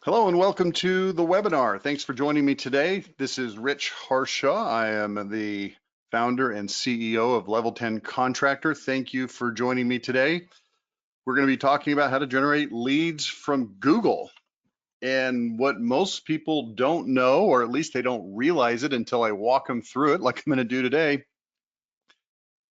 Hello and welcome to the webinar. Thanks for joining me today. This is Rich Harshaw. I am the founder and CEO of Level 10 Contractor. Thank you for joining me today. We're going to be talking about how to generate leads from Google. And what most people don't know, or at least they don't realize it until I walk them through it like I'm going to do today,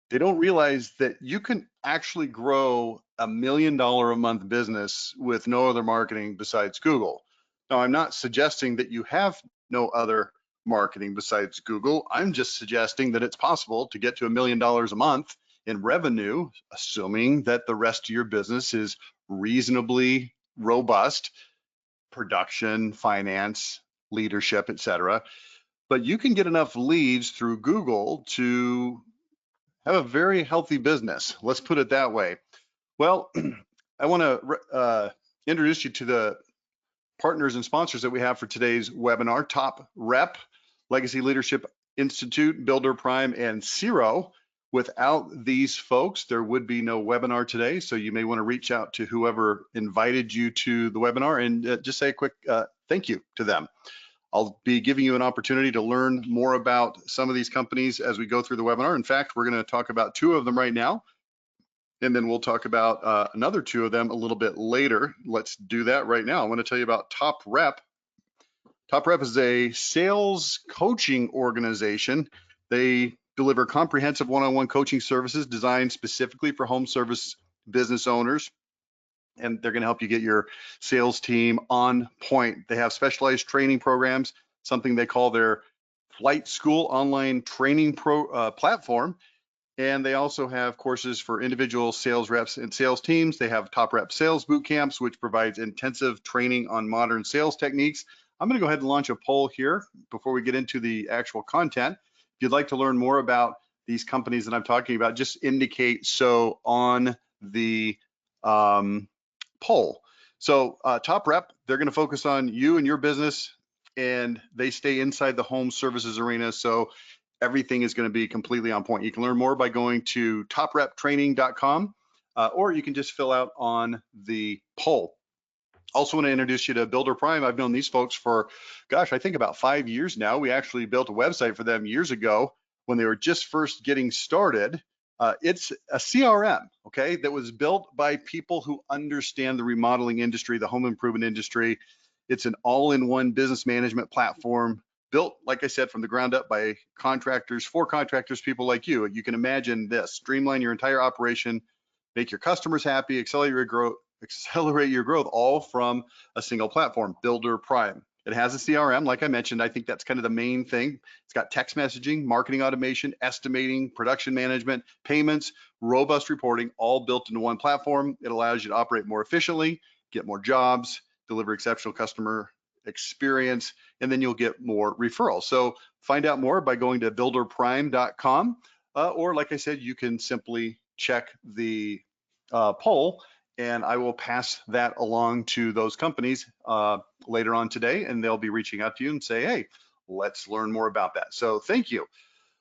they don't realize that you can actually grow $1 million a month business with no other marketing besides Google. Now, I'm not suggesting that you have no other marketing besides Google. I'm just suggesting that it's possible to get to $1 million a month in revenue, assuming that the rest of your business is reasonably robust, production, finance, leadership, etc. But you can get enough leads through Google to have a very healthy business. Let's put it that way. Well, I want to introduce you to the partners and sponsors that we have for today's webinar: Top Rep, Legacy Leadership Institute, Builder Prime, and Zero. Without these folks, there would be no webinar today. So you may want to reach out to whoever invited you to the webinar and just say a quick thank you to them. I'll be giving you an opportunity to learn more about some of these companies as we go through the webinar. In fact, we're going to talk about two of them right now, and then we'll talk about another two of them a little bit later. Let's do that right now. I want to tell you about Top Rep. Top Rep is a sales coaching organization. They deliver comprehensive one-on-one coaching services designed specifically for home service business owners, and they're going to help you get your sales team on point. They have specialized training programs, something they call their Flight School online training platform. And they also have courses for individual sales reps and sales teams. They have Top Rep Sales Boot Camps, which provides intensive training on modern sales techniques. I'm going to go ahead and launch a poll here before we get into the actual content. If you'd like to learn more about these companies that I'm talking about, just indicate so on the poll. So Top Rep, they're going to focus on you and your business, and they stay inside the home services arena. So everything is going to be completely on point. You can learn more by going to topreptraining.com, or you can just fill out on the poll. Also want to introduce you to Builder Prime. I've known these folks for, gosh, I think about 5 years now. We actually built a website for them years ago when they were just first getting started. It's a CRM, okay, that was built by people who understand the remodeling industry, the home improvement industry. It's an all-in-one business management platform built, like I said, from the ground up by contractors, for contractors, people like you. You can imagine this: streamline your entire operation, make your customers happy, accelerate your growth, all from a single platform, Builder Prime. It has a CRM, like I mentioned. I think that's kind of the main thing. It's got text messaging, marketing automation, estimating, production management, payments, robust reporting, all built into one platform. It allows you to operate more efficiently, get more jobs, deliver exceptional customer experience, and then you'll get more referrals. So find out more by going to builderprime.com, or like I said, you can simply check the poll, and I will pass that along to those companies later on today, and they'll be reaching out to you and say, hey, let's learn more about that. So thank you.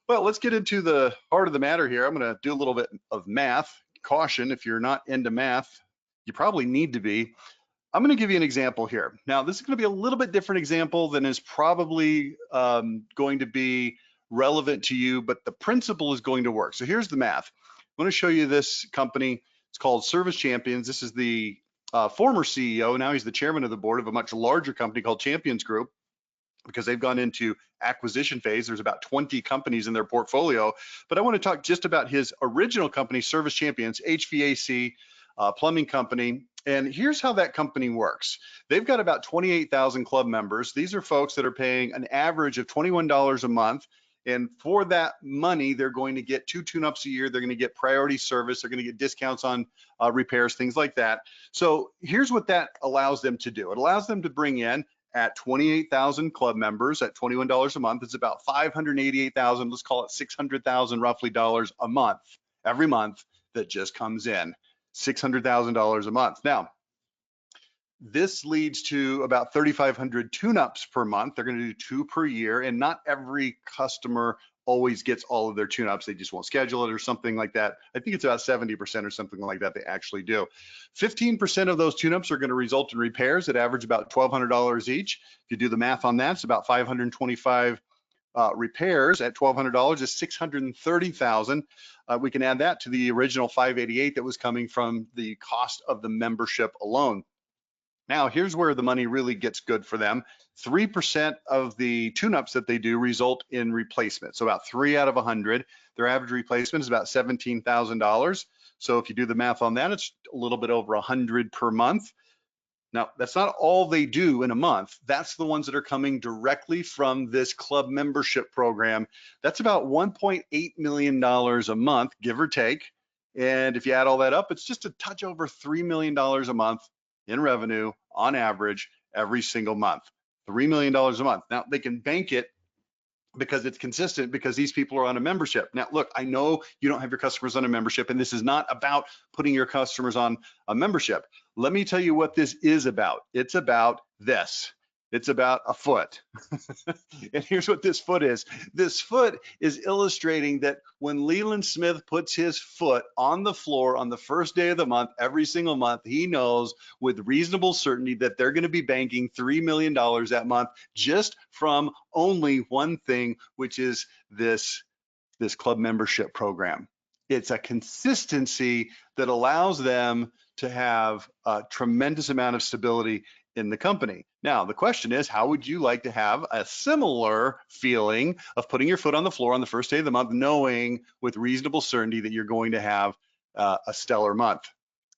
Well, let's get into the heart of the matter here. I'm going to do a little bit of math. Caution, if you're not into math, you probably need to be. I'm going to give you an example here. Now, this is going to be a little bit different example than is probably going to be relevant to you, but the principle is going to work. So here's the math. I'm going to show you this company. It's called Service Champions. This is the former CEO. Now he's the chairman of the board of a much larger company called Champions Group, because they've gone into acquisition phase. There's about 20 companies in their portfolio. But I want to talk just about his original company, Service Champions, HVAC plumbing company. And here's how that company works. They've got about 28,000 club members. These are folks that are paying an average of $21 a month. And for that money, they're going to get 2 tune-ups a year. They're going to get priority service. They're going to get discounts on repairs, things like that. So here's what that allows them to do. It allows them to bring in, at 28,000 club members at $21 a month, it's about 588,000, let's call it 600,000 roughly dollars a month, every month, that just comes in. $600,000 a month. Now, this leads to about 3,500 tune-ups per month. They're going to do 2 per year, and not every customer always gets all of their tune-ups. They just won't schedule it or something like that. I think it's about 70% or something like that they actually do. 15% of those tune-ups are going to result in repairs that average about $1,200 each. If you do the math on that, it's about 525 repairs at $1,200 is $630,000. We can add that to the original $588 that was coming from the cost of the membership alone. Now, here's where the money really gets good for them. 3% of the tune-ups that they do result in replacement. So about 3 out of 100. Their average replacement is about $17,000. So if you do the math on that, it's a little bit over 100 per month. Now, that's not all they do in a month. That's the ones that are coming directly from this club membership program. That's about $1.8 million a month, give or take. And if you add all that up, it's just a touch over $3 million a month in revenue on average every single month. $3 million a month. Now, they can bank it because it's consistent, because these people are on a membership. Now, look, I know you don't have your customers on a membership, and this is not about putting your customers on a membership. Let me tell you what this is about. It's about this. It's about a foot. And here's what this foot is. This foot is illustrating that when Leland Smith puts his foot on the floor on the first day of the month, every single month, he knows with reasonable certainty that they're going to be banking $3 million that month just from only one thing, which is this club membership program. It's a consistency that allows them to have a tremendous amount of stability in the company. Now, the question is, how would you like to have a similar feeling of putting your foot on the floor on the first day of the month, knowing with reasonable certainty that you're going to have a stellar month?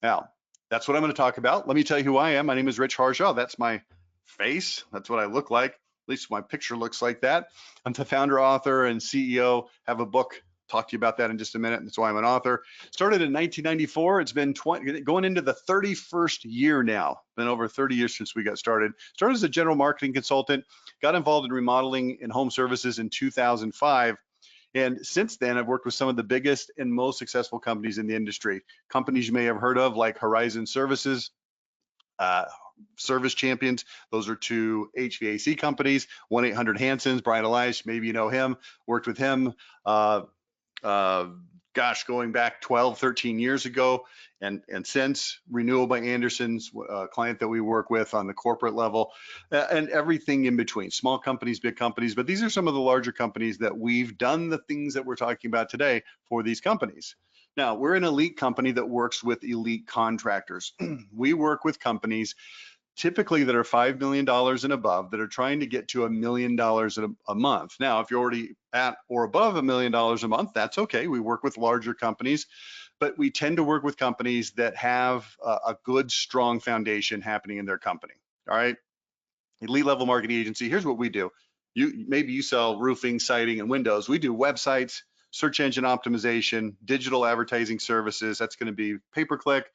Now, that's what I'm going to talk about. Let me tell you who I am. My name is Rich Harshaw. That's my face. That's what I look like. At least my picture looks like that. I'm the founder, author, and CEO. Have a book. Talk to you about that in just a minute. That's why I'm an author. Started in 1994. It's been going into the 31st year now. Been over 30 years since we got started. Started as a general marketing consultant. Got involved in remodeling and home services in 2005. And since then, I've worked with some of the biggest and most successful companies in the industry. Companies you may have heard of, like Horizon Services, Service Champions. Those are two HVAC companies. 1-800-Hanson's, Brian Elias, maybe you know him. Worked with him. Gosh, going back 12, 13 years ago, and since Renewal by Anderson's, a client that we work with on the corporate level, and everything in between, small companies, big companies. But these are some of the larger companies that we've done the things that we're talking about today for these companies. Now, we're an elite company that works with elite contractors. We work with companies typically that are $5 million and above, that are trying to get to $1 million a month. Now, if you're already at or above $1 million a month, that's okay. We work with larger companies, but we tend to work with companies that have a good, strong foundation happening in their company. All right, elite level marketing agency. Here's what we do. Maybe you sell roofing, siding, and windows. We do websites, search engine optimization, digital advertising services. That's going to be pay-per-click,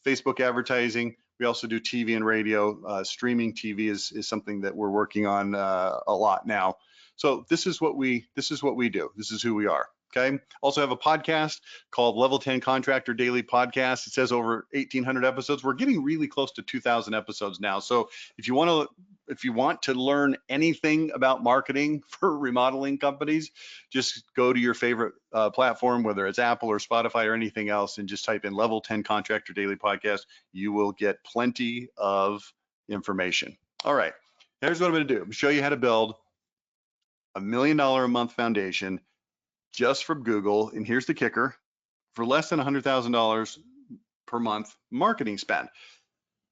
Facebook advertising. We also do TV and radio. Streaming TV is something that we're working on a lot now. So this is what we do. This is who we are. Okay. Also have a podcast called Level 10 Contractor Daily Podcast. It says over 1,800 episodes. We're getting really close to 2,000 episodes now. So if you want to learn anything about marketing for remodeling companies, just go to your favorite platform, whether it's Apple or Spotify or anything else, and just type in Level 10 Contractor Daily Podcast. You will get plenty of information. All right, here's what I'm going to do. I'm going to show you how to build $1 million a month foundation just from Google. And here's the kicker: for less than $100,000 per month marketing spend.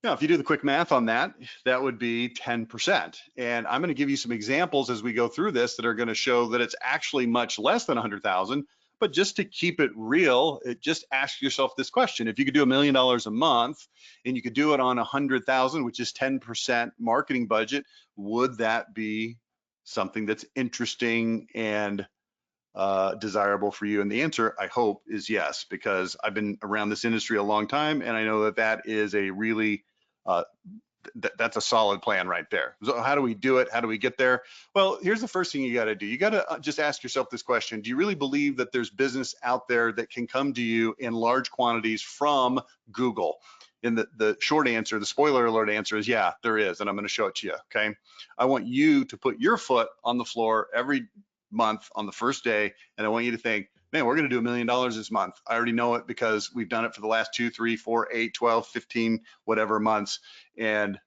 Now, if you do the quick math on that, that would be 10%. And I'm going to give you some examples as we go through this that are going to show that it's actually much less than 100,000. But just to keep it real, just ask yourself this question: if you could do $1 million a month and you could do it on 100,000, which is 10% marketing budget, would that be something that's interesting and desirable for you? And the answer, I hope, is yes, because I've been around this industry a long time, and I know that that is a really that's a solid plan right there. So how do we do it? How do we get there? Well, here's the first thing you got to do. You got to just ask yourself this question: do you really believe that there's business out there that can come to you in large quantities from Google? And the short answer, the spoiler alert answer, is yeah, there is, and I'm going to show it to you. Okay, I want you to put your foot on the floor every month on the first day, and I want you to think, man, we're going to do $1 million this month. I already know it because we've done it for the last 2, 3, 4, 8, 12, 15, whatever months. And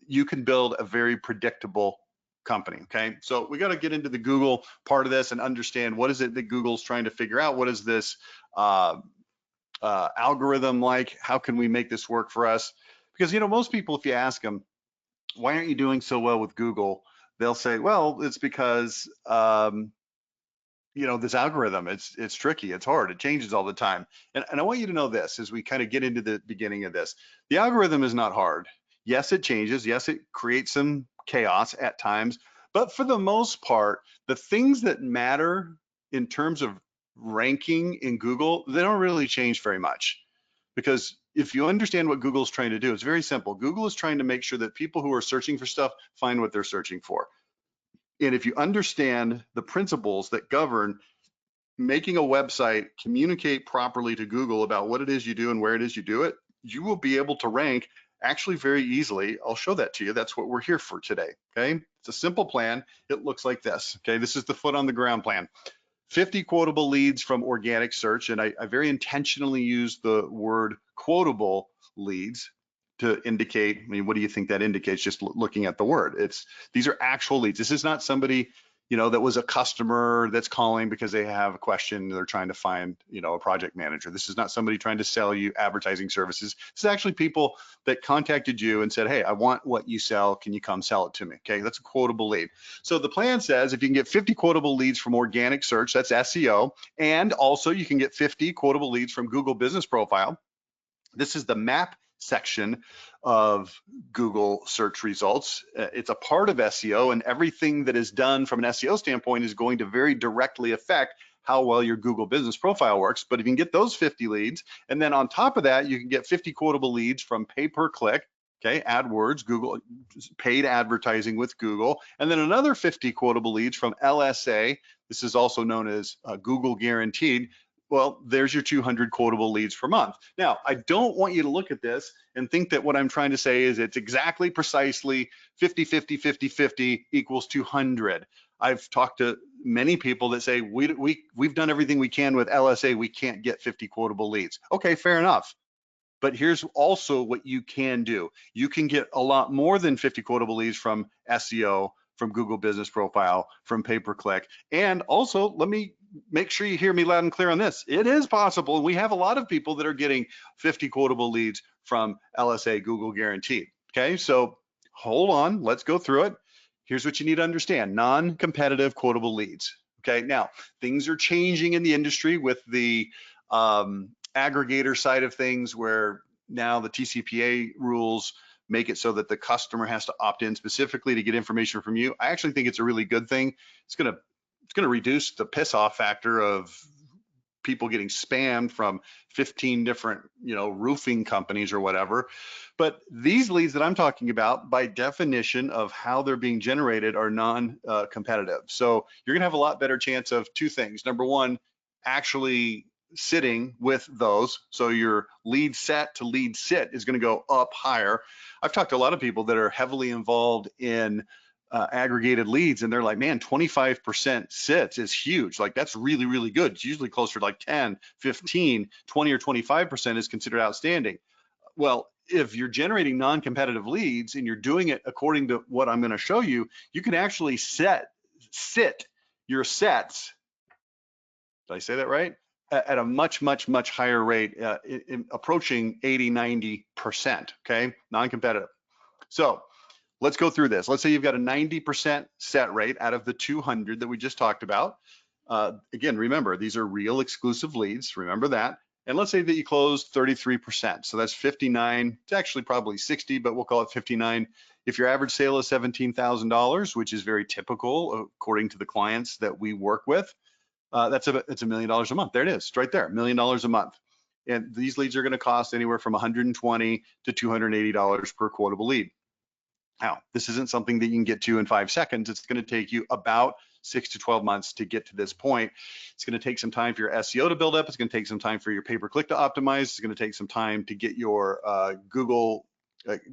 you can build a very predictable company. Okay. So we got to get into the Google part of this and understand what is it that Google's trying to figure out? What is this algorithm like? How can we make this work for us? Because, you know, most people, if you ask them, why aren't you doing so well with Google? They'll say, well, it's because, you know, this algorithm, it's tricky, it's hard, it changes all the time. And I want you to know this as we kind of get into the beginning of this. The algorithm is not hard. Yes, it changes. Yes, it creates some chaos at times. But for the most part, the things that matter in terms of ranking in Google, they don't really change very much. Because if you understand what Google's trying to do, it's very simple. Google is trying to make sure that people who are searching for stuff find what they're searching for. And if you understand the principles that govern making a website communicate properly to Google about what it is you do and where it is you do it, you will be able to rank actually very easily. I'll show that to you. That's what we're here for today. Okay. It's a simple plan. It looks like this. Okay. This is the foot on the ground plan. 50 quotable leads from organic search. And I very intentionally use the word quotable leads to indicate, I mean, what do you think that indicates? Just looking at the word. These are actual leads. This is not somebody, you know, that was a customer that's calling because they have a question. They're trying to find, you know, a project manager. This is not somebody trying to sell you advertising services. This is actually people that contacted you and said, hey, I want what you sell. Can you come sell it to me? Okay, that's a quotable lead. So the plan says if you can get 50 quotable leads from organic search, that's SEO, and also you can get 50 quotable leads from Google Business Profile. This is the map section of Google search results. It's a part of SEO, and everything that is done from an SEO standpoint is going to very directly affect how well your Google Business Profile works. But if you can get those 50 leads, and then on top of that, you can get 50 quotable leads from pay-per-click, okay, AdWords, Google, paid advertising with Google, and then another 50 quotable leads from LSA. This is also known as Google Guaranteed. Well, there's your 200 quotable leads per month. Now, I don't want you to look at this and think that what I'm trying to say is it's exactly precisely 50, 50, 50, 50 equals 200. I've talked to many people that say, we've done everything we can with LSA, we can't get 50 quotable leads. Okay, fair enough. But here's also what you can do. You can get a lot more than 50 quotable leads from SEO, from Google Business Profile, from pay-per-click. And also, let me make sure you hear me loud and clear on this. It is possible. We have a lot of people that are getting 50 quotable leads from LSA, Google Guaranteed. Okay, so hold on, let's go through it. Here's what you need to understand: non-competitive quotable leads. Okay, now things are changing in the industry with the aggregator side of things, where now the TCPA rules make it so that the customer has to opt in specifically to get information from you. I actually think it's a really good thing. It's going to reduce the piss off factor of people getting spammed from 15 different, you know, roofing companies or whatever. But these leads that I'm talking about, by definition of how they're being generated, are non-competitive. So you're gonna have a lot better chance of two things. Number one, actually sitting with those. So your lead set to lead sit is going to go up higher. I've talked to a lot of people that are heavily involved in aggregated leads, and they're like, man, 25% sits is huge. Like, that's really, really good. It's usually closer to like 10, 15, 20 or 25% is considered outstanding. Well, if you're generating non-competitive leads and you're doing it according to what I'm going to show you, you can actually sit your sets. Did I say that right? At a much, much, much higher rate, approaching 80, 90%, okay? Non-competitive. So let's go through this. Let's say you've got a 90% set rate out of the 200 that we just talked about. Again, remember, these are real exclusive leads. Remember that. And let's say that you closed 33%. So that's 59. It's actually probably 60, but we'll call it 59. If your average sale is $17,000, which is very typical according to the clients that we work with, it's $1 million a month. There it is, it's right there, $1 million a month. And these leads are going to cost anywhere from $120 to $280 per quotable lead. Now, this isn't something that you can get to in 5 seconds. It's going to take you about 6 to 12 months to get to this point. It's going to take some time for your SEO to build up. It's going to take some time for your pay-per-click to optimize. It's going to take some time to get your Google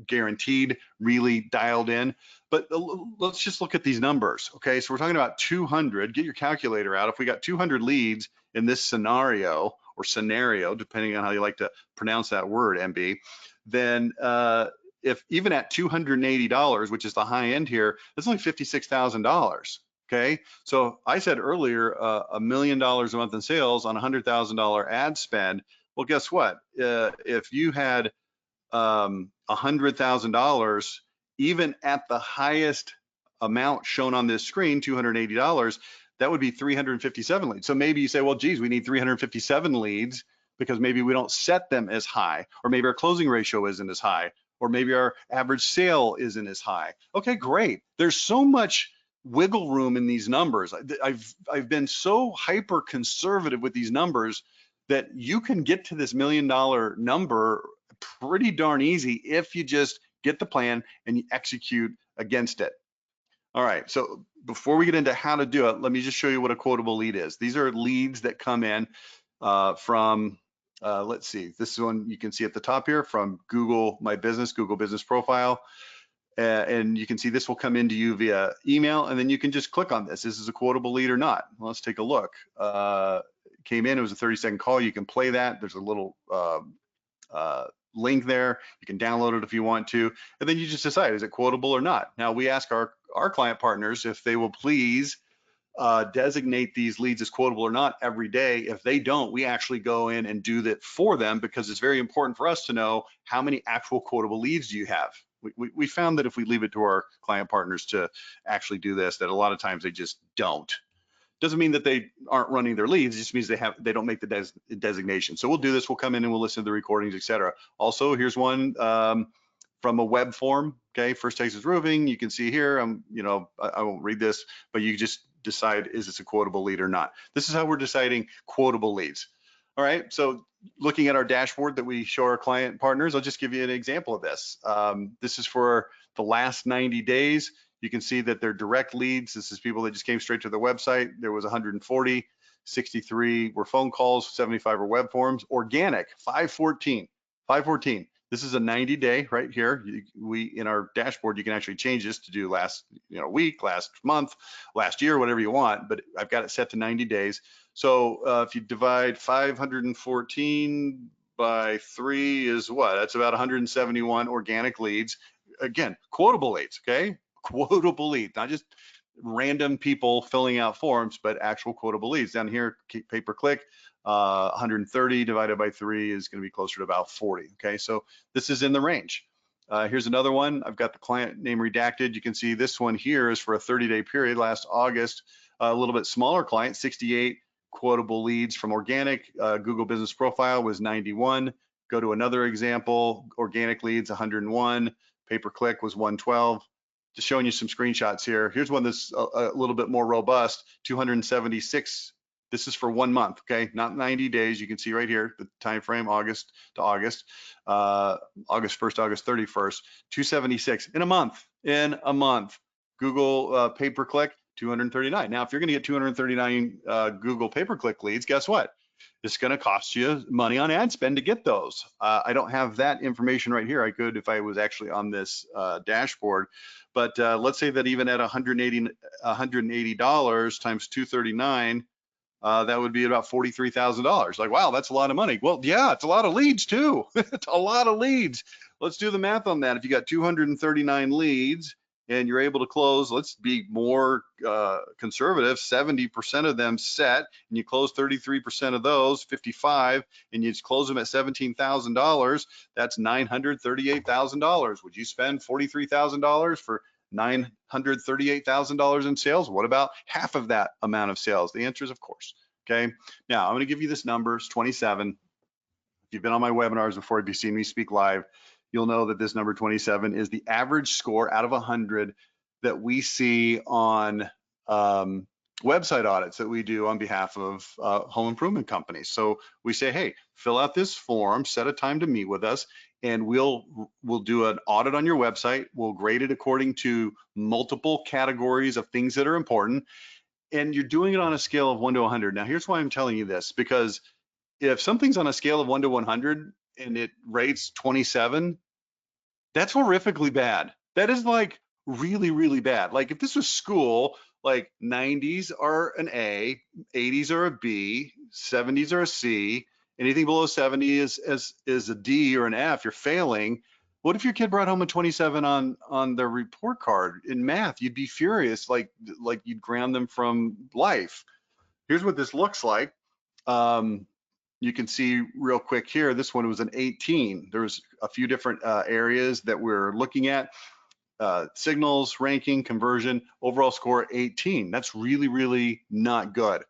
guaranteed, really dialed in. But let's just look at these numbers. Okay, so we're talking about 200. Get your calculator out. If we got 200 leads in this scenario, or scenario, depending on how you like to pronounce that word, MB, then if even at $280, which is the high end here, that's only $56,000. Okay, so I said earlier, $1 million a month in sales on $100,000 ad spend. Well, guess what? If you had $100,000, even at the highest amount shown on this screen, $280, that would be 357 leads. So maybe you say, well, geez, we need 357 leads because maybe we don't set them as high, or maybe our closing ratio isn't as high, or maybe our average sale isn't as high. Okay, great. There's so much wiggle room in these numbers. I've been so hyper conservative with these numbers that you can get to this $1 million number pretty darn easy if you just get the plan and you execute against it. All right, so before we get into how to do it, let me just show you what a quotable lead is. These are leads that come in from, let's see, this one you can see at the top here from Google My Business, Google Business Profile. And you can see this will come into you via email, and then you can just click on this. This is a quotable lead or not. Well, let's take a look. Came in, it was a 30-second call. You can play that. There's a little link there. You can download it if you want to, and then you just decide, is it quotable or not? Now, we ask our client partners if they will please designate these leads as quotable or not every day. If they don't, we actually go in and do that for them, because it's very important for us to know how many actual quotable leads do you have. We found that if we leave it to our client partners to actually do this, that a lot of times they just don't. Doesn't mean that they aren't running their leads. It just means they don't make the designation. So we'll do this. We'll come in and we'll listen to the recordings, etc. Also, here's one from a web form. Okay, First Texas Roofing. You can see here. I won't read this, but you just decide, is this a quotable lead or not? This is how we're deciding quotable leads. All right. So looking at our dashboard that we show our client partners, I'll just give you an example of this. This is for the last 90 days. You can see that they're direct leads. This is people that just came straight to the website. There was 140, 63 were phone calls, 75 were web forms. Organic, 514. This is a 90-day right here. In our dashboard, you can actually change this to do last week, last month, last year, whatever you want, but I've got it set to 90 days. So if you divide 514 by 3 is what? That's about 171 organic leads. Again, quotable leads, okay? Quotable leads, not just random people filling out forms, but actual quotable leads. Down here, pay-per-click, 130 divided by 3 is going to be closer to about 40. Okay, so this is in the range. Here's another one. I've got the client name redacted. You can see this one here is for a 30-day period, last August. A little bit smaller client, 68 quotable leads from organic. Google Business Profile was 91. Go to another example. Organic leads, 101. Pay-per-click was 112. Just showing you some screenshots here. Here's one that's a little bit more robust, 276. This is for 1 month, okay? Not 90 days. You can see right here, the time frame, August to August, August 1st, August 31st, 276 in a month. Google pay-per-click, 239. Now, if you're gonna get 239 Google pay-per-click leads, guess what? It's going to cost you money on ad spend to get those. I don't have that information right here. I could if I was actually on this dashboard. But let's say that even at $180 times 239, that would be about $43,000. Like, wow, that's a lot of money. Well, yeah, it's a lot of leads too. It's a lot of leads. Let's do the math on that. If you got 239 leads and you're able to close, let's be more conservative, 70% of them set, and you close 33% of those, 55, and you just close them at $17,000, that's $938,000. Would you spend $43,000 for $938,000 in sales? What about half of that amount of sales? The answer is of course. Okay, now I'm going to give you this number. It's 27. If you've been on my webinars before, if you've seen me speak live, you'll know that this number 27 is the average score out of 100 that we see on website audits that we do on behalf of home improvement companies. So we say, hey, fill out this form, set a time to meet with us, and we'll do an audit on your website. We'll grade it according to multiple categories of things that are important. And you're doing it on a scale of 1 to 100. Now, here's why I'm telling you this, because if something's on a scale of 1 to 100 and it rates 27, That's horrifically bad. That is like really, really bad. Like if this was school, like 90s are an A, 80s are a B, 70s are a C, anything below 70 is a D or an F, you're failing. What if your kid brought home a 27 on their report card in math? You'd be furious, like you'd ground them from life. Here's what this looks like. Um, you can see real quick here, this one was an 18. There's a few different areas that we're looking at. Signals, ranking, conversion, overall score 18. That's really, really not good.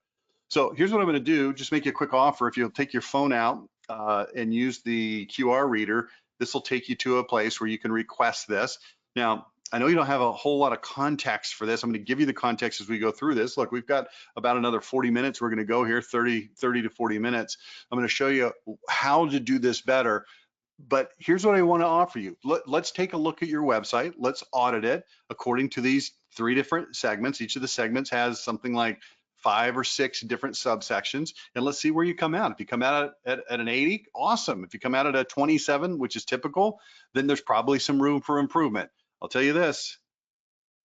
So here's what I'm going to do, just make you a quick offer. If you'll take your phone out and use the QR reader, this will take you to a place where you can request this. Now, I know you don't have a whole lot of context for this. I'm going to give you the context as we go through this. Look, we've got about another 40 minutes. We're going to go here, 30 to 40 minutes. I'm going to show you how to do this better. But here's what I want to offer you. Let's take a look at your website. Let's audit it according to these 3 different segments. Each of the segments has something like 5 or 6 different subsections, and let's see where you come out. If you come out at an 80, awesome. If you come out at a 27, which is typical, then there's probably some room for improvement. I'll tell you this,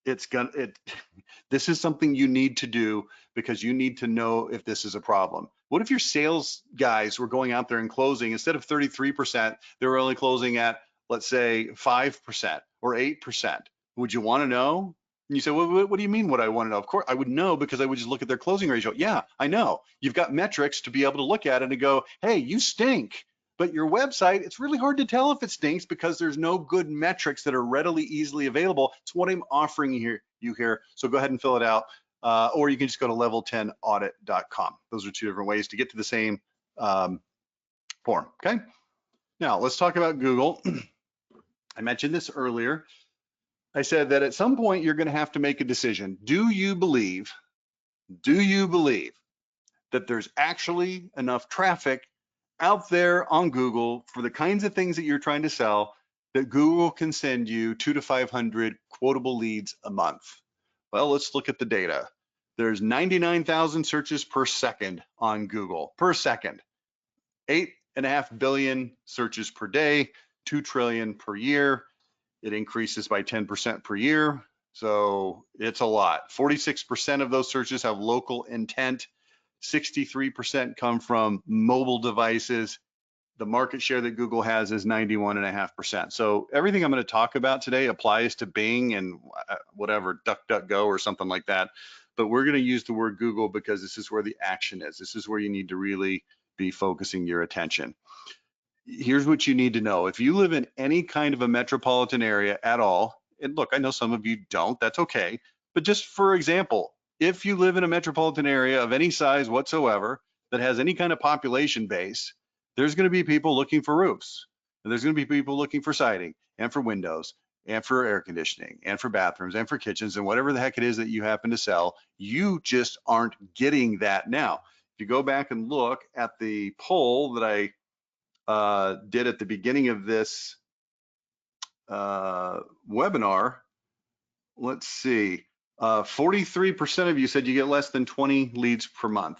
this is something you need to do because you need to know if this is a problem. What if your sales guys were going out there and closing, instead of 33%, they were only closing at, let's say, 5% or 8%? Would you want to know? And you say, well, what do you mean what I want to know? Of course, I would know because I would just look at their closing ratio. Yeah, I know. You've got metrics to be able to look at it and go, hey, you stink. But your website, it's really hard to tell if it stinks because there's no good metrics that are readily, easily available. It's what I'm offering you here. So go ahead and fill it out. Or you can just go to level10audit.com. Those are 2 different ways to get to the same form, okay? Now, let's talk about Google. I mentioned this earlier. I said that at some point you're going to have to make a decision. Do you believe that there's actually enough traffic out there on Google for the kinds of things that you're trying to sell that Google can send you 200 to 500 quotable leads a month? Well, let's look at the data. There's 99,000 searches per second on Google, per second. 8.5 billion searches per day, 2 trillion per year. It increases by 10% per year. So it's a lot. 46% of those searches have local intent. 63% come from mobile devices. The market share that Google has is 91.5%. So everything I'm going to talk about today applies to Bing and whatever, DuckDuckGo or something like that. But we're going to use the word Google because this is where the action is. This is where you need to really be focusing your attention. Here's what you need to know. If you live in any kind of a metropolitan area at all, and look, I know some of you don't, that's okay. But just for example, if you live in a metropolitan area of any size whatsoever that has any kind of population base, there's going to be people looking for roofs, and there's going to be people looking for siding and for windows and for air conditioning and for bathrooms and for kitchens and whatever the heck it is that you happen to sell. You just aren't getting that now. If you go back and look at the poll that I did at the beginning of this webinar, let's see, 43% of you said you get less than 20 leads per month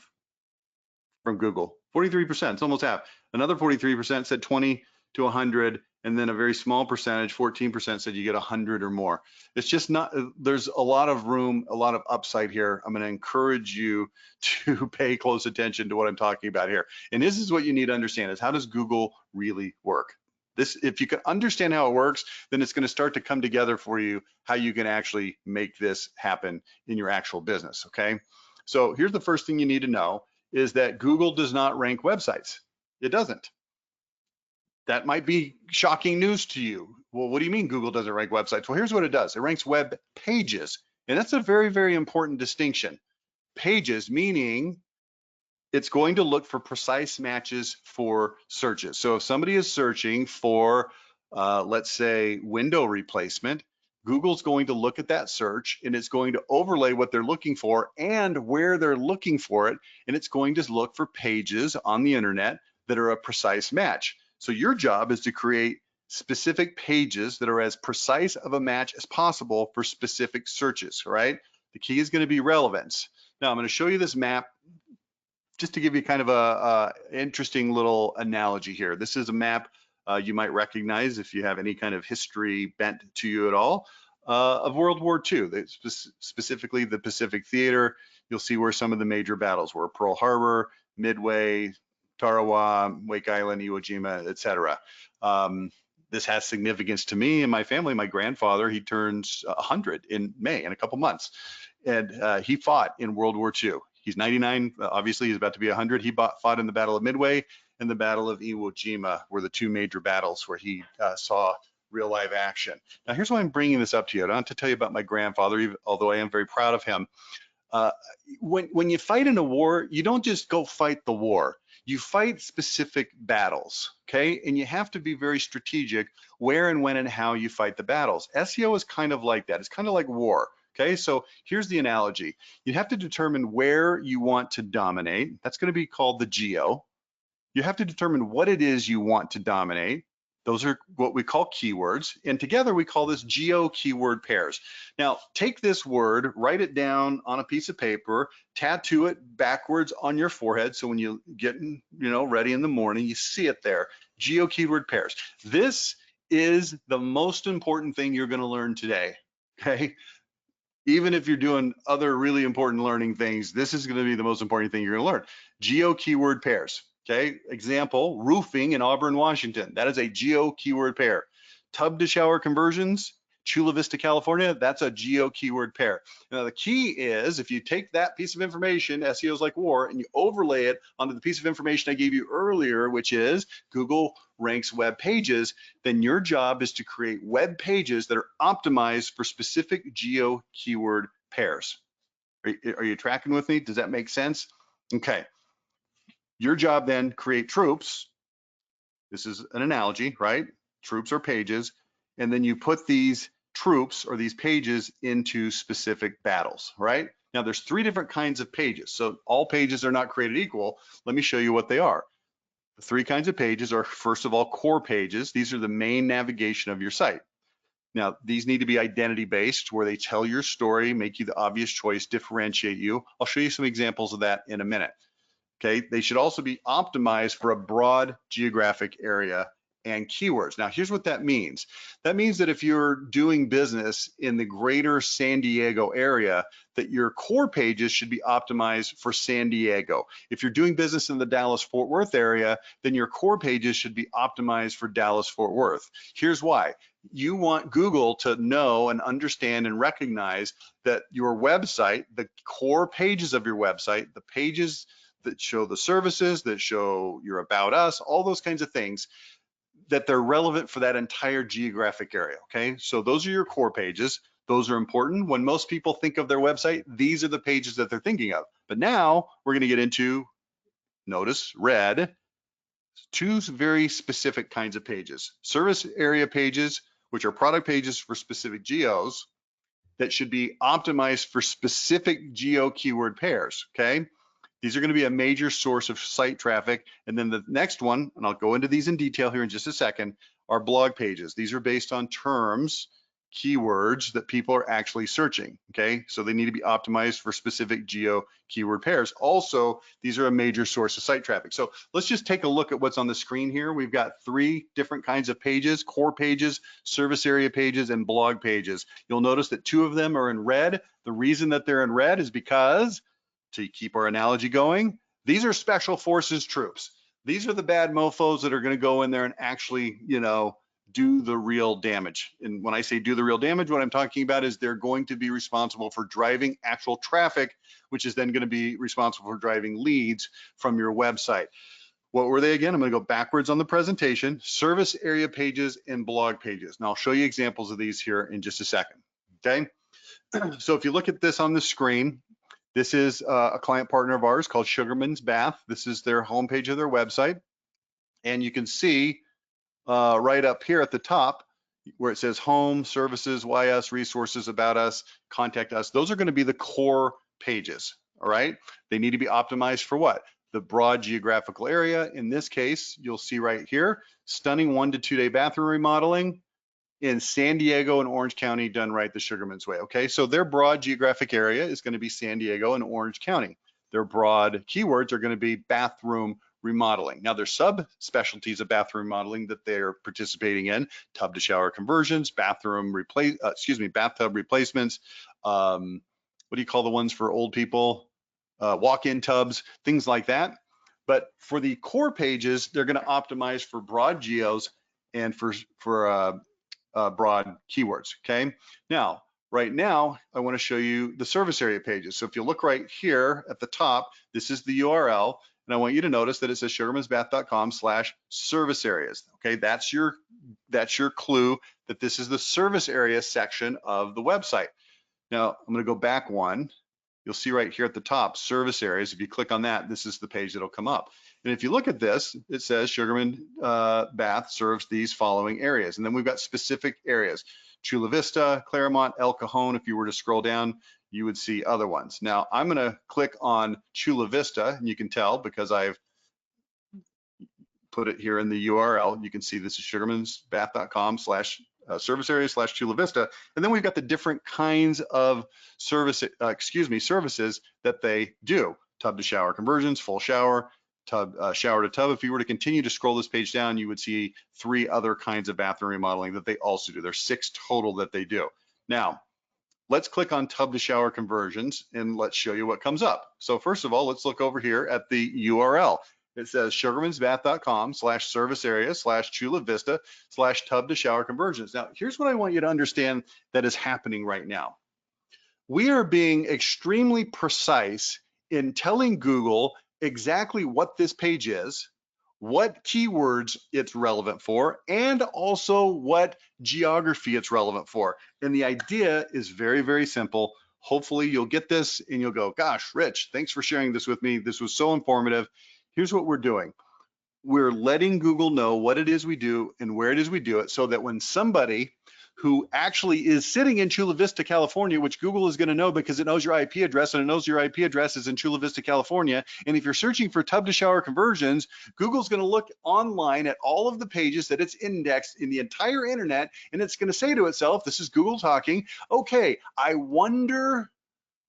from Google. 43%, it's almost half. Another 43% said 20 to 100, and then a very small percentage, 14% said you get 100 or more. It's just not, there's a lot of room, a lot of upside here. I'm going to encourage you to pay close attention to what I'm talking about here. And this is what you need to understand is, how does Google really work? This, if you can understand how it works, then it's going to start to come together for you how you can actually make this happen in your actual business, okay? So here's the first thing you need to know is that Google does not rank websites. It doesn't. That might be shocking news to you. Well, what do you mean Google doesn't rank websites? Well, here's what it does. It ranks web pages. And that's a very, very important distinction. Pages, meaning it's going to look for precise matches for searches. So if somebody is searching for, let's say, window replacement, Google's going to look at that search and it's going to overlay what they're looking for and where they're looking for it. And it's going to look for pages on the internet that are a precise match. So your job is to create specific pages that are as precise of a match as possible for specific searches, right? The key is going to be relevance. Now I'm going to show you this map just to give you kind of a interesting little analogy here. This is a map you might recognize if you have any kind of history bent to you at all, of World War II, specifically the Pacific Theater. You'll see where some of the major battles were: Pearl Harbor, Midway, Tarawa, Wake Island, Iwo Jima, etc. This has significance to me and my family. My grandfather, he turns 100 in May, in a couple months, and he fought in World War II. He's 99, obviously he's about to be 100. He fought in the Battle of Midway and the Battle of Iwo Jima were the two major battles where he saw real live action. Now here's why I'm bringing this up to you. I don't have to tell you about my grandfather, although I am very proud of him. When you fight in a war, you don't just go fight the war. You fight specific battles, okay? And you have to be very strategic where and when and how you fight the battles. SEO is kind of like that. It's kind of like war, okay? So here's the analogy. You have to determine where you want to dominate. That's going to be called the geo. You have to determine what it is you want to dominate. Those are what we call keywords, and together we call this geo keyword pairs. Now, take this word, write it down on a piece of paper, tattoo it backwards on your forehead, so when you get ready in the morning, you see it there. Geo keyword pairs. This is the most important thing you're going to learn today, okay? Even if you're doing other really important learning things, this is going to be the most important thing you're going to learn. Geo keyword pairs. Okay, example, roofing in Auburn, Washington. That is a geo keyword pair. Tub to shower conversions, Chula Vista, California, that's a geo keyword pair. Now the key is if you take that piece of information, SEO's like war, and you overlay it onto the piece of information I gave you earlier, which is Google ranks web pages, then your job is to create web pages that are optimized for specific geo keyword pairs. Are you tracking with me? Does that make sense? Okay. Your job then, create troops. This is an analogy, right? Troops are pages, and then you put these troops or these pages into specific battles, right? Now there's three different kinds of pages. So all pages are not created equal. Let me show you what they are. The three kinds of pages are, first of all, core pages. These are the main navigation of your site. Now, these need to be identity-based, where they tell your story, make you the obvious choice, differentiate you. I'll show you some examples of that in a minute. Okay, they should also be optimized for a broad geographic area and keywords. Now, here's what that means. That means that if you're doing business in the greater San Diego area, that your core pages should be optimized for San Diego. If you're doing business in the Dallas-Fort Worth area, then your core pages should be optimized for Dallas-Fort Worth. Here's why. You want Google to know and understand and recognize that your website, the core pages of your website, the pages that show the services, that show your about us, all those kinds of things, that they're relevant for that entire geographic area, okay? So those are your core pages. Those are important. When most people think of their website, these are the pages that they're thinking of. But now we're gonna get into, notice, red, two very specific kinds of pages. Service area pages, which are product pages for specific geos that should be optimized for specific geo keyword pairs, okay? These are going to be a major source of site traffic. And then the next one, and I'll go into these in detail here in just a second, are blog pages. These are based on terms, keywords that people are actually searching, okay? So they need to be optimized for specific geo keyword pairs. Also, these are a major source of site traffic. So let's just take a look at what's on the screen here. We've got three different kinds of pages: core pages, service area pages, and blog pages. You'll notice that two of them are in red. The reason that they're in red is because, to keep our analogy going, these are special forces troops. These are the bad mofos that are going to go in there and actually, do the real damage. And when I say do the real damage, what I'm talking about is they're going to be responsible for driving actual traffic, which is then going to be responsible for driving leads from your website. What were they again? I'm going to go backwards on the presentation: service area pages and blog pages. Now I'll show you examples of these here in just a second, okay? So if you look at this on the screen, this is a client partner of ours called Sugarman's Bath. This is their homepage of their website. And you can see right up here at the top where it says home, services, why us, resources, about us, contact us. Those are going to be the core pages, all right? They need to be optimized for what? The broad geographical area. In this case, you'll see right here, stunning 1 to 2 day bathroom remodeling in San Diego and Orange County, done right the Sugarman's way, okay? So their broad geographic area is going to be San Diego and Orange County. Their broad keywords are going to be bathroom remodeling. Now there's subspecialties of bathroom remodeling that they're participating in: tub to shower conversions, bathtub replacements. What do you call the ones for old people? Walk-in tubs, things like that. But for the core pages, they're going to optimize for broad geos and for broad keywords. Okay. Now, right now, I want to show you the service area pages. So if you look right here at the top, this is the URL, and I want you to notice that it says sugarmansbath.com/service areas. Okay, that's your clue that this is the service area section of the website. Now I'm going to go back one. You'll see right here at the top, service areas. If you click on that, this is the page that'll come up. And if you look at this, it says Sugarman Bath serves these following areas. And then we've got specific areas: Chula Vista, Claremont, El Cajon. If you were to scroll down, you would see other ones. Now I'm gonna click on Chula Vista, and you can tell because I've put it here in the URL. You can see this is sugarmansbath.com/service area /Chula Vista. And then we've got the different kinds of services that they do: tub to shower conversions, full shower, shower to tub. If you were to continue to scroll this page down, you would see 3 other kinds of bathroom remodeling that they also do. There's 6 total that they do. Now, let's click on tub to shower conversions and let's show you what comes up. So first of all, let's look over here at the URL. It says sugarmansbath.com/service area /Chula Vista /tub to shower conversions. Now, here's what I want you to understand that is happening right now. We are being extremely precise in telling Google exactly what this page is, what keywords it's relevant for, and also what geography it's relevant for. And the idea is very, very simple. Hopefully you'll get this and you'll go, gosh, Rich, thanks for sharing this with me. This was so informative. Here's what we're doing. We're letting Google know what it is we do and where it is we do it, so that when somebody who actually is sitting in Chula Vista, California, which Google is going to know because it knows your IP address, and it knows your IP address is in Chula Vista, California. And if you're searching for tub to shower conversions, Google's going to look online at all of the pages that it's indexed in the entire internet, and it's going to say to itself, this is Google talking, okay, I wonder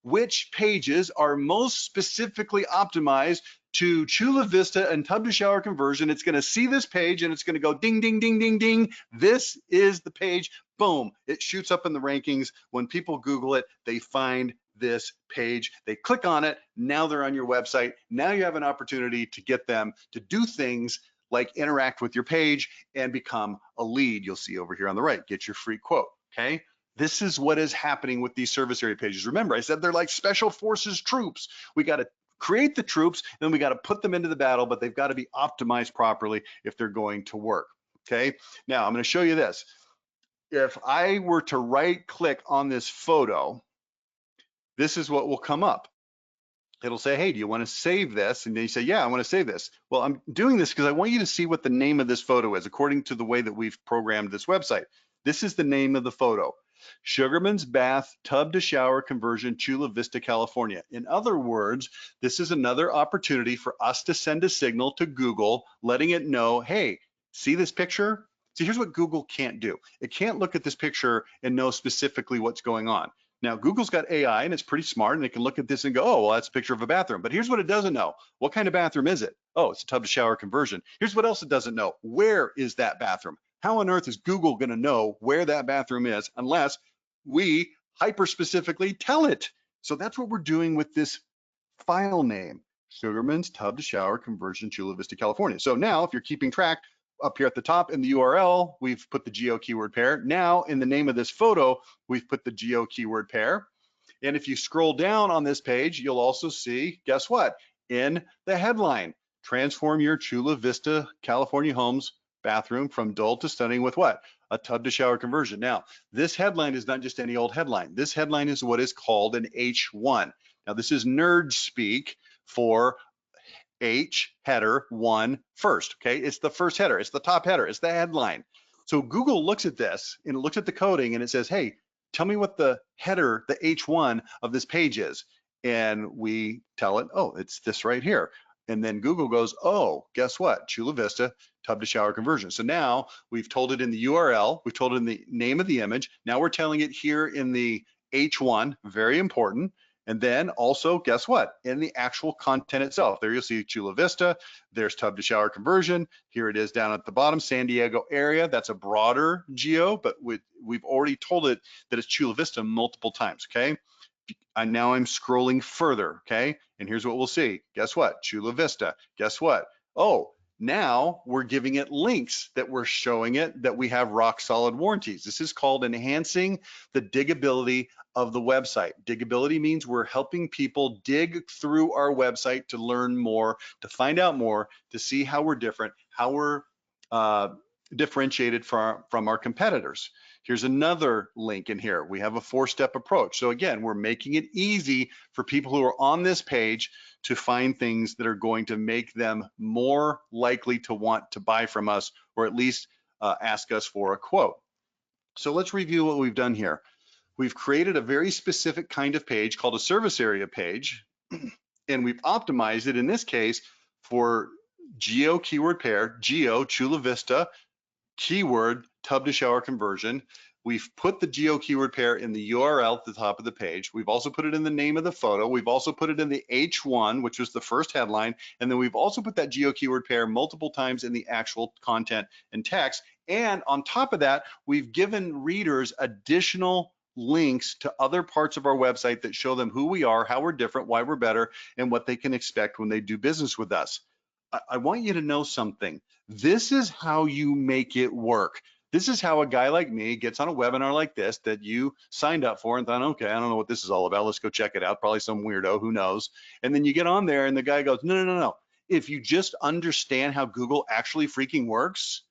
which pages are most specifically optimized to Chula Vista and tub to shower conversion. It's going to see this page and it's going to go ding, ding, ding, ding, ding. This is the page. Boom. It shoots up in the rankings. When people Google it, they find this page. They click on it. Now they're on your website. Now you have an opportunity to get them to do things like interact with your page and become a lead. You'll see over here on the right, get your free quote. Okay. This is what is happening with these service area pages. Remember, I said they're like special forces troops. We got to create the troops, and then we got to put them into the battle, but they've got to be optimized properly if they're going to work. Okay. Now I'm going to show you this. If I were to right click on this photo, this is what will come up. It'll say, hey, do you want to save this? And then you say, yeah, I want to save this. Well, I'm doing this because I want you to see what the name of this photo is according to the way that we've programmed this website. This is the name of the photo: Sugarman's Bath Tub to Shower Conversion, Chula Vista, California. In other words, this is another opportunity for us to send a signal to Google, letting it know, hey, see this picture? See, here's what Google can't do. It can't look at this picture and know specifically what's going on. Now, Google's got AI and it's pretty smart, and it can look at this and go, oh, well, that's a picture of a bathroom. But here's what it doesn't know. What kind of bathroom is it? Oh, it's a tub to shower conversion. Here's what else it doesn't know. Where is that bathroom? How on earth is Google going to know where that bathroom is unless we hyper specifically tell it? So that's what we're doing with this file name, Sugarman's Tub to Shower Conversion, Chula Vista, California. So now if you're keeping track, up here at the top in the URL, we've put the geo keyword pair. Now in the name of this photo, we've put the geo keyword pair. And if you scroll down on this page, you'll also see, guess what? In the headline, transform your Chula Vista, California homes bathroom from dull to stunning with what? A tub to shower conversion. Now, this headline is not just any old headline. This headline is what is called an H1. Now, this is nerd speak for H header 1 first. Okay, it's the first header, it's the top header, it's the headline. So Google looks at this and it looks at the coding and it says, hey, tell me what the header, the H1 of this page is. And we tell it, oh, it's this right here. And then Google goes, oh, guess what? Chula Vista tub to shower conversion. So now we've told it in the URL, we've told it in the name of the image. Now we're telling it here in the H1, very important. And then also, guess what? In the actual content itself, there you'll see Chula Vista, there's tub to shower conversion. Here it is down at the bottom, San Diego area. That's a broader geo, but we've already told it that it's Chula Vista multiple times, okay? And now I'm scrolling further, okay? And here's what we'll see. Guess what? Chula Vista. Guess what? Oh, now we're giving it links that we're showing it that we have rock solid warranties. This is called enhancing the diggability of the website. Diggability means we're helping people dig through our website to learn more, to find out more, to see how we're different, how we're differentiated from our competitors. Here's another link in here. We have a 4-step approach. So again, we're making it easy for people who are on this page to find things that are going to make them more likely to want to buy from us, or at least ask us for a quote. So let's review what we've done here. We've created a very specific kind of page called a service area page, and we've optimized it in this case for geo keyword pair, geo Chula Vista, keyword tub to shower conversion. We've put the geo keyword pair in the URL at the top of the page. We've also put it in the name of the photo. We've also put it in the H1, which was the first headline. And then we've also put that geo keyword pair multiple times in the actual content and text. And on top of that, we've given readers additional links to other parts of our website that show them who we are, how we're different, why we're better, and what they can expect when they do business with us. I want you to know something. This is how you make it work. This is how a guy like me gets on a webinar like this that you signed up for and thought, okay, I don't know what this is all about. Let's go check it out. Probably some weirdo, who knows? And then you get on there and the guy goes, no. If you just understand how Google actually freaking works,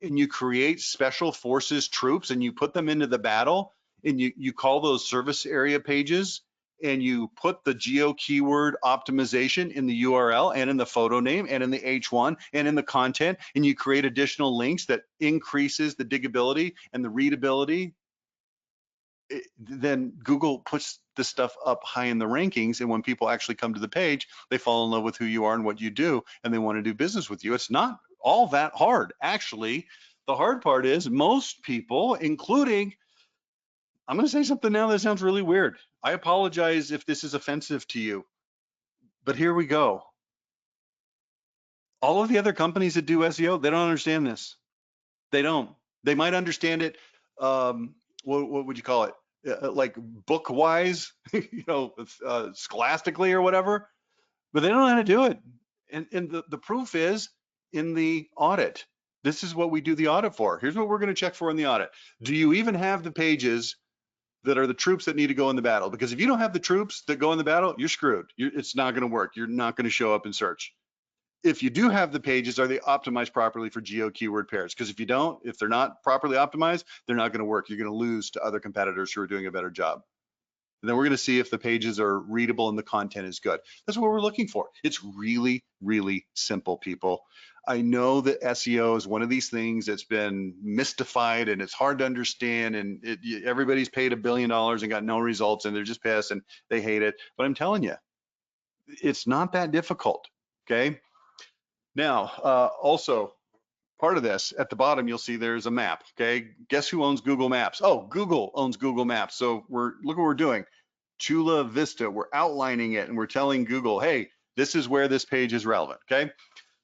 and you create special forces troops and you put them into the battle, and you call those service area pages, and you put the geo keyword optimization in the URL and in the photo name and in the H1 and in the content, and you create additional links that increases the diggability and the readability, then Google puts this stuff up high in the rankings. And when people actually come to the page, they fall in love with who you are and what you do, and they want to do business with you. It's not all that hard. Actually, the hard part is most people, including, I'm going to say something now that sounds really weird. I apologize if this is offensive to you, but here we go. All of the other companies that do SEO, they don't understand this. They don't. They might understand it, what would you call it? Like book-wise, scholastically or whatever, but they don't know how to do it. And the proof is in the audit. This is what we do the audit for. Here's what we're going to check for in the audit. Do you even have the pages that are the troops that need to go in the battle? Because if you don't have the troops that go in the battle, you're screwed. It's not going to work. You're not going to show up in search. If you do have the pages, are they optimized properly for geo keyword pairs? Because if you don't, if they're not properly optimized, they're not going to work. You're going to lose to other competitors who are doing a better job. And then we're going to see if the pages are readable and the content is good. That's what we're looking for. It's really, really simple, people. I know that SEO is one of these things that's been mystified and it's hard to understand, and everybody's paid $1 billion and got no results and they're just pissed and they hate it. But I'm telling you, it's not that difficult, okay? Now, also, part of this, at the bottom, you'll see there's a map, okay? Guess who owns Google Maps? Oh, Google owns Google Maps. So look what we're doing. Chula Vista, we're outlining it and we're telling Google, hey, this is where this page is relevant, okay?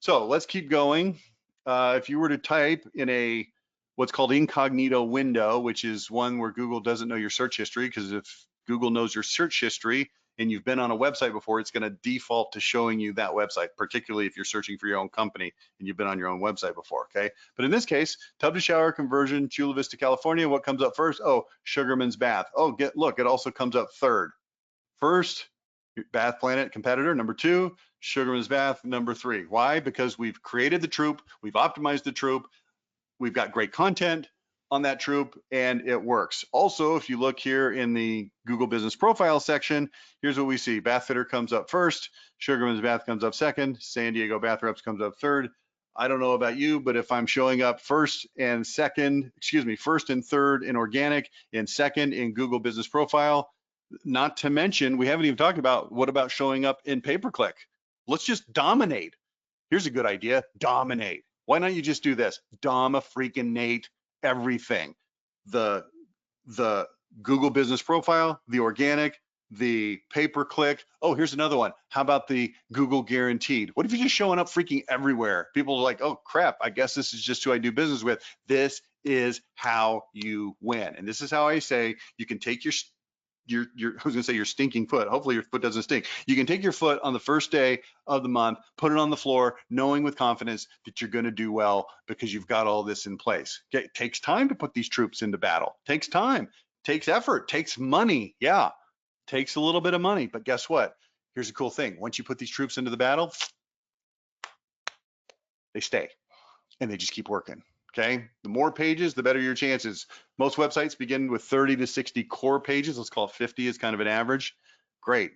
So let's keep going. If you were to type in what's called incognito window, which is one where Google doesn't know your search history, because if Google knows your search history and you've been on a website before, it's going to default to showing you that website, particularly if you're searching for your own company and you've been on your own website before, okay? But in this case, tub to shower conversion, Chula Vista, California, what comes up first? Oh, Sugarman's Bath. Oh, look, it also comes up third. First, Bath Planet competitor. Number 2, Sugarman's Bath. Number 3. Why? Because we've created the troop, we've optimized the troop, we've got great content on that troop, and it works. Also, if you look here in the Google Business Profile section, here's what we see. Bath Fitter comes up first, Sugarman's Bath comes up second, San Diego Bath Reps comes up third. I don't know about you, but if I'm showing up first and third in organic and second in Google Business Profile, not to mention, we haven't even talked about what about showing up in pay-per-click. Let's just dominate. Here's a good idea, dominate. Why don't you just do this? Freaking-nate everything. The Google Business Profile, the organic, the pay-per-click. Oh, here's another one. How about the Google guaranteed? What if you're just showing up freaking everywhere? People are like, oh crap, I guess this is just who I do business with. This is how you win. And this is how I say you can take your I was gonna say your stinking foot. Hopefully your foot doesn't stink. You can take your foot on the first day of the month, put it on the floor, knowing with confidence that you're gonna do well because you've got all this in place. Okay, it takes time to put these troops into battle. It takes time, takes effort, takes money. Yeah, takes a little bit of money, but guess what? Here's a cool thing. Once you put these troops into the battle, they stay and they just keep working. Okay, the more pages, the better your chances. Most websites begin with 30 to 60 core pages. Let's call it 50 as kind of an average. Great.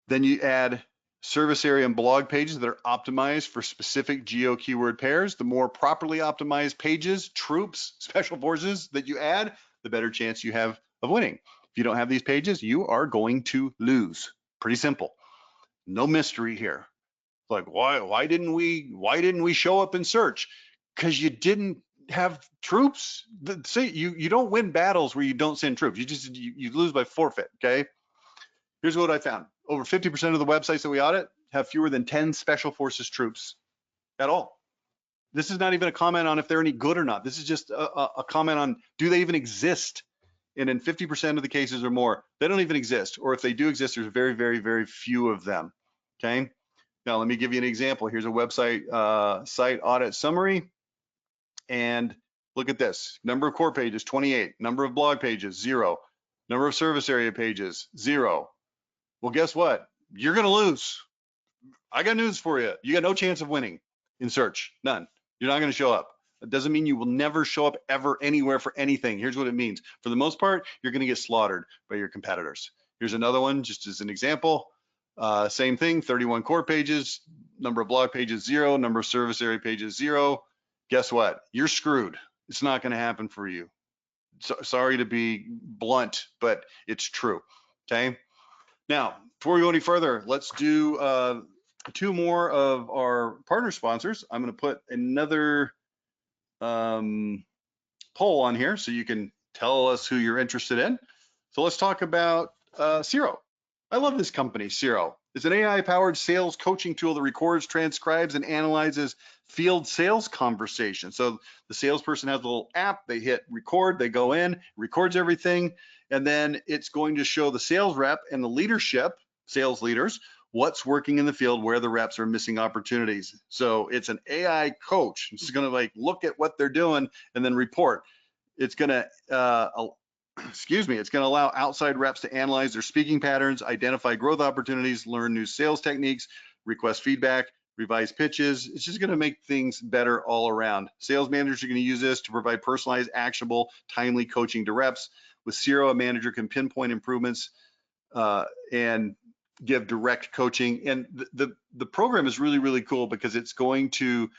Then you add service area and blog pages that are optimized for specific geo keyword pairs. The more properly optimized pages, troops, special forces that you add, the better chance you have of winning. If you don't have these pages, you are going to lose. Pretty simple. No mystery here. Like, why didn't we show up in search? Because you didn't have troops. See, you don't win battles where you don't send troops. You lose by forfeit. Okay. Here's what I found. Over 50% of the websites that we audit have fewer than 10 special forces troops at all. This is not even a comment on if they're any good or not. This is just a comment on, do they even exist? And in 50% of the cases or more, they don't even exist. Or if they do exist, there's very, very, very few of them. Okay. Now, let me give you an example. Here's a website site audit summary. And look at this. Number of core pages, 28. Number of blog pages, 0. Number of service area pages, 0. Well, guess what? You're going to lose. I got news for you. You got no chance of winning in search. None. You're not going to show up. It doesn't mean you will never show up ever anywhere for anything. Here's what it means. For the most part, you're going to get slaughtered by your competitors. Here's another one, just as an example. Same thing, 31 core pages, number of blog pages, 0, number of service area pages, 0. Guess what? You're screwed. It's not going to happen for you. So, sorry to be blunt, but it's true. Okay. Now, before we go any further, let's do 2 more of our partner sponsors. I'm going to put another poll on here so you can tell us who you're interested in. So let's talk about Xero. I love this company, Xero. It's an AI-powered sales coaching tool that records, transcribes, and analyzes field sales conversations. So the salesperson has a little app, they hit record, they go in, records everything, and then it's going to show the sales rep and the leadership, sales leaders, what's working in the field, where the reps are missing opportunities. So it's an AI coach. It's going to like look at what they're doing and then report. It's going to it's going to allow outside reps to analyze their speaking patterns, identify growth opportunities, learn new sales techniques, request feedback, revise pitches. It's just going to make things better all around. Sales managers are going to use this to provide personalized, actionable, timely coaching to reps. With Xero, a manager can pinpoint improvements and give direct coaching. And the program is really, really cool because it's going to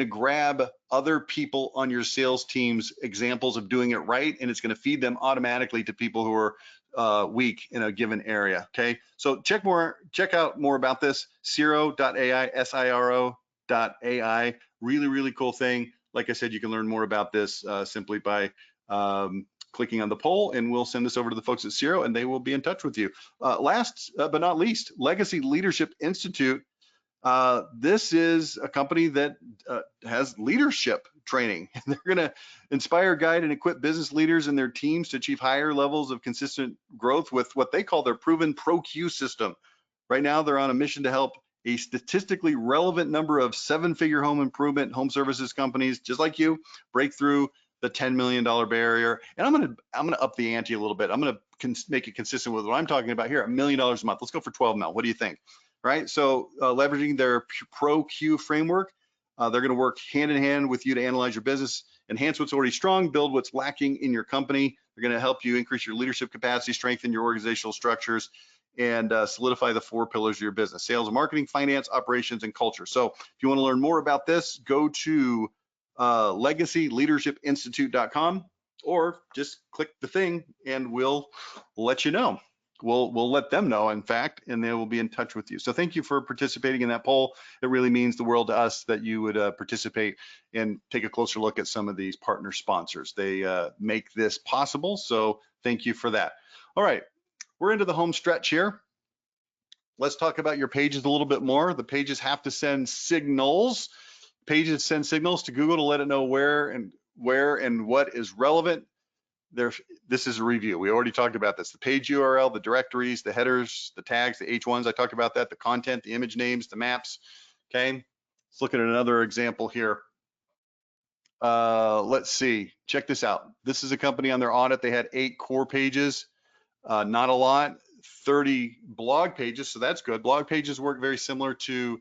grab other people on your sales team's examples of doing it right, and it's going to feed them automatically to people who are weak in a given area. Okay, so check out more about this. Xero.ai, SIRO.ai. Really, really cool thing. Like I said, you can learn more about this simply by clicking on the poll, and we'll send this over to the folks at Xero, and they will be in touch with you. Last but not least, Legacy Leadership Institute. This is a company that has leadership training. They're going to inspire, guide, and equip business leaders and their teams to achieve higher levels of consistent growth with what they call their proven ProQ system. Right now, they're on a mission to help a statistically relevant number of 7-figure home improvement, home services companies, just like you, break through the $10 million barrier. And I'm gonna up the ante a little bit. I'm gonna make it consistent with what I'm talking about here. $1 million a month. Let's go for 12 mil. What do you think? Right? So leveraging their ProQ framework, they're going to work hand in hand with you to analyze your business, enhance what's already strong, build what's lacking in your company. They're going to help you increase your leadership capacity, strengthen your organizational structures, and solidify the 4 pillars of your business: sales and marketing, finance, operations, and culture. So if you want to learn more about this, go to legacyleadershipinstitute.com or just click the thing and we'll let you know. we'll let them know, in fact, and they will be in touch with you. So thank you for participating in that poll. It really means the world to us that you would participate and take a closer look at some of these partner sponsors. They make this possible, so thank you for that. All right, we're into the home stretch here. Let's talk about your pages a little bit more. The pages have to send signals. Pages send signals to Google to let it know where and what is relevant. This is a review. We already talked about this. The page URL, the directories, the headers, the tags, the H1s. I talked about that. The content, the image names, the maps. Okay. Let's look at another example here. Let's see. Check this out. This is a company on their audit. They had 8 core pages. Not a lot. 30 blog pages, so that's good. Blog pages work very similar to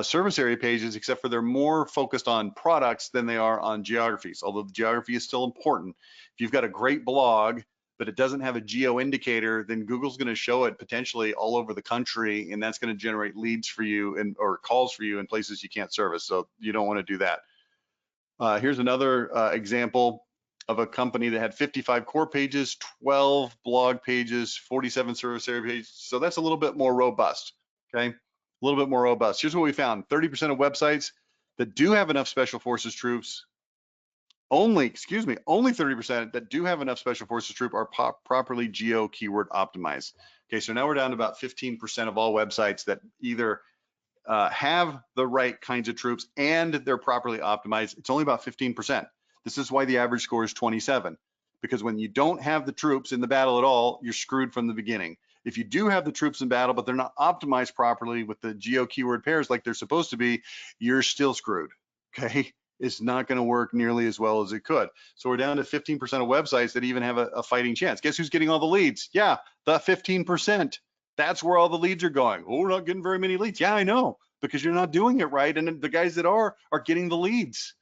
service area pages, except for they're more focused on products than they are on geographies, although the geography is still important. If you've got a great blog, but it doesn't have a geo indicator, then Google's going to show it potentially all over the country, and that's going to generate leads for you or calls for you in places you can't service, so you don't want to do that. Here's another example of a company that had 55 core pages, 12 blog pages, 47 service area pages. So that's a little bit more robust, okay? A little bit more robust. Here's what we found. 30% of websites that do have enough special forces troops, only 30% that do have enough special forces troop are properly geo keyword optimized. Okay, so now we're down to about 15% of all websites that either have the right kinds of troops and they're properly optimized. It's only about 15%. This is why the average score is 27, because when you don't have the troops in the battle at all, you're screwed from the beginning. If you do have the troops in battle, but they're not optimized properly with the geo keyword pairs like they're supposed to be, you're still screwed, okay? It's not gonna work nearly as well as it could. So we're down to 15% of websites that even have a fighting chance. Guess who's getting all the leads? Yeah, the 15%. That's where all the leads are going. Oh, we're not getting very many leads. Yeah, I know, because you're not doing it right, and the guys that are getting the leads.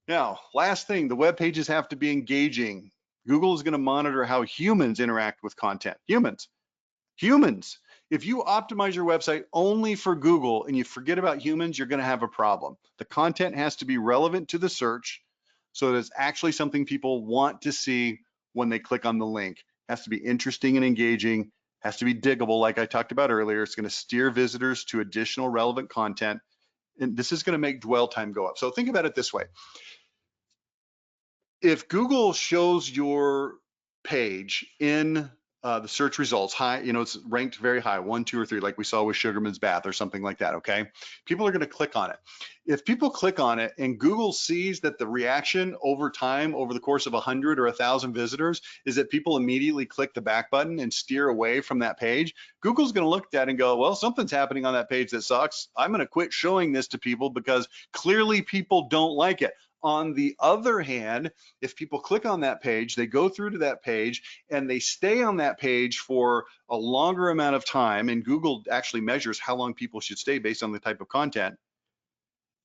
Now, last thing, the web pages have to be engaging. Google is going to monitor how humans interact with content. Humans. If you optimize your website only for Google and you forget about humans, you're going to have a problem. The content has to be relevant to the search, so that it's actually something people want to see when they click on the link. It has to be interesting and engaging, has to be diggable, like I talked about earlier. It's going to steer visitors to additional relevant content, and this is going to make dwell time go up. So think about it this way. If Google shows your page in the search results high, it's ranked very high, 1, 2, or 3, like we saw with Sugarman's Bath or something like that, okay? People are going to click on it. If people click on it and Google sees that the reaction over time, over the course of 100 or 1,000 visitors, is that people immediately click the back button and steer away from that page, Google's going to look at that and go, well, something's happening on that page that sucks. I'm going to quit showing this to people because clearly people don't like it. On the other hand, if people click on that page, they go through to that page and they stay on that page for a longer amount of time, and Google actually measures how long people should stay based on the type of content.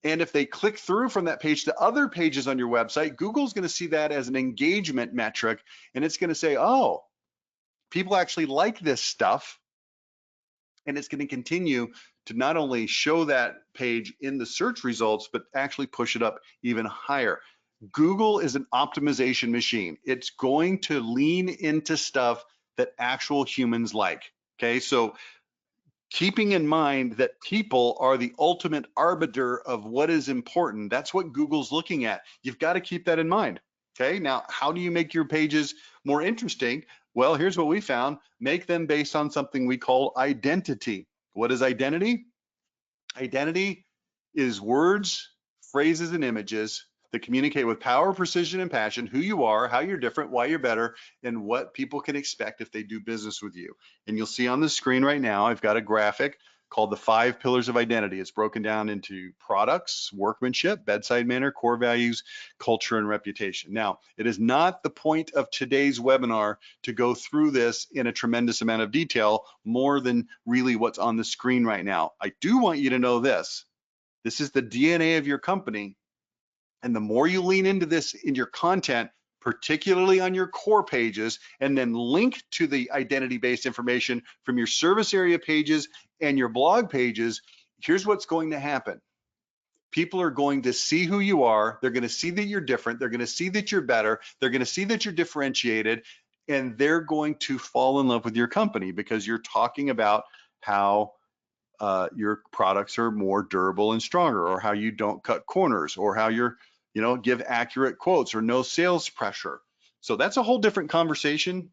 And if they click through from that page to other pages on your website, Google's going to see that as an engagement metric, and it's going to say, oh, people actually like this stuff. And it's going to continue to not only show that page in the search results, but actually push it up even higher. Google is an optimization machine. It's going to lean into stuff that actual humans like, okay? So keeping in mind that people are the ultimate arbiter of what is important, that's what Google's looking at. You've got to keep that in mind, okay? Now, how do you make your pages more interesting? Well, here's what we found. Make them based on something we call identity. What is identity? Identity is words, phrases, and images that communicate with power, precision, and passion who you are, how you're different, why you're better, and what people can expect if they do business with you. And you'll see on the screen right now, I've got a graphic called the 5 pillars of identity. It's broken down into products, workmanship, bedside manner, core values, culture, and reputation. Now, it is not the point of today's webinar to go through this in a tremendous amount of detail, more than really what's on the screen right now. I do want you to know this. This is the DNA of your company. And the more you lean into this in your content, particularly on your core pages, and then link to the identity-based information from your service area pages and your blog pages, here's what's going to happen. People are going to see who you are. They're going to see that you're different. They're going to see that you're better. They're going to see that you're differentiated. and they're going to fall in love with your company because you're talking about how your products are more durable and stronger, or how you don't cut corners, or how you're, give accurate quotes or no sales pressure. So that's a whole different conversation.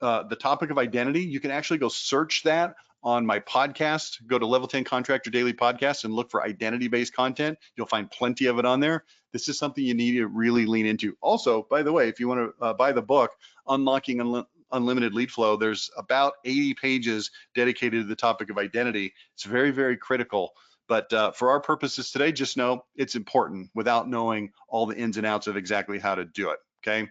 The topic of identity, you can actually go search that on my podcast. Go to Level 10 Contractor Daily Podcast and look for identity-based content. You'll find plenty of it on there. This is something you need to really lean into. Also, by the way, if you want to buy the book, Unlocking Unlimited Lead Flow, there's about 80 pages dedicated to the topic of identity. It's very, very critical. But for our purposes today, just know it's important without knowing all the ins and outs of exactly how to do it, okay?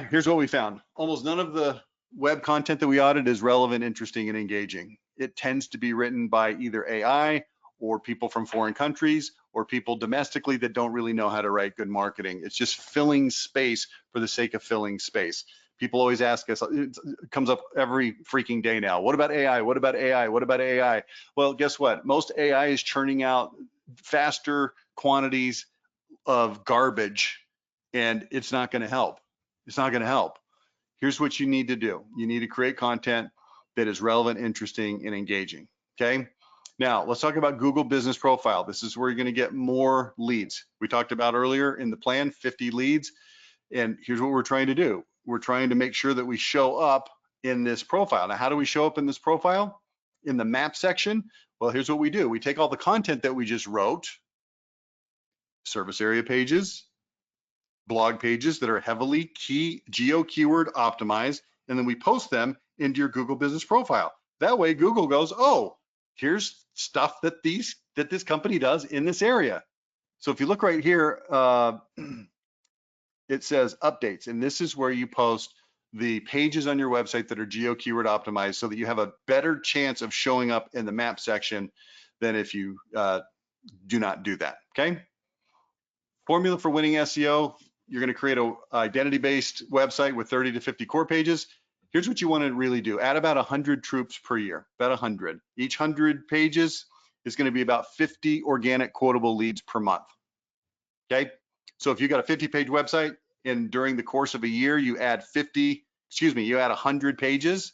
Here's what we found. Almost none of the web content that we audit is relevant, interesting, and engaging. It tends to be written by either AI or people from foreign countries or people domestically that don't really know how to write good marketing. It's just filling space for the sake of filling space. People always ask us, it comes up every freaking day now, what about AI? What about AI? What about AI? Well, guess what? Most AI is churning out faster quantities of garbage, and it's not going to help. It's not going to help. Here's what you need to do. You need to create content that is relevant, interesting, and engaging, okay? Now, let's talk about Google Business Profile. This is where you're going to get more leads. We talked about earlier in the plan, 50 leads, and here's what we're trying to do. We're trying to make sure that we show up in this profile. Now, how do we show up in this profile? In the map section? Well, here's what we do. We take all the content that we just wrote, service area pages, blog pages that are heavily geo keyword optimized, and then we post them into your Google Business Profile. That way Google goes, oh, here's stuff that this company does in this area. So if you look right here, it says updates, and this is where you post the pages on your website that are geo keyword optimized so that you have a better chance of showing up in the map section than if you do not do that, okay? Formula for winning SEO. You're going to create an identity-based website with 30 to 50 core pages. Here's what you want to really do. Add about 100 troops per year, about 100. Each 100 pages is going to be about 50 organic quotable leads per month, okay? So if you got a 50-page website and during the course of a year, you add 100 pages,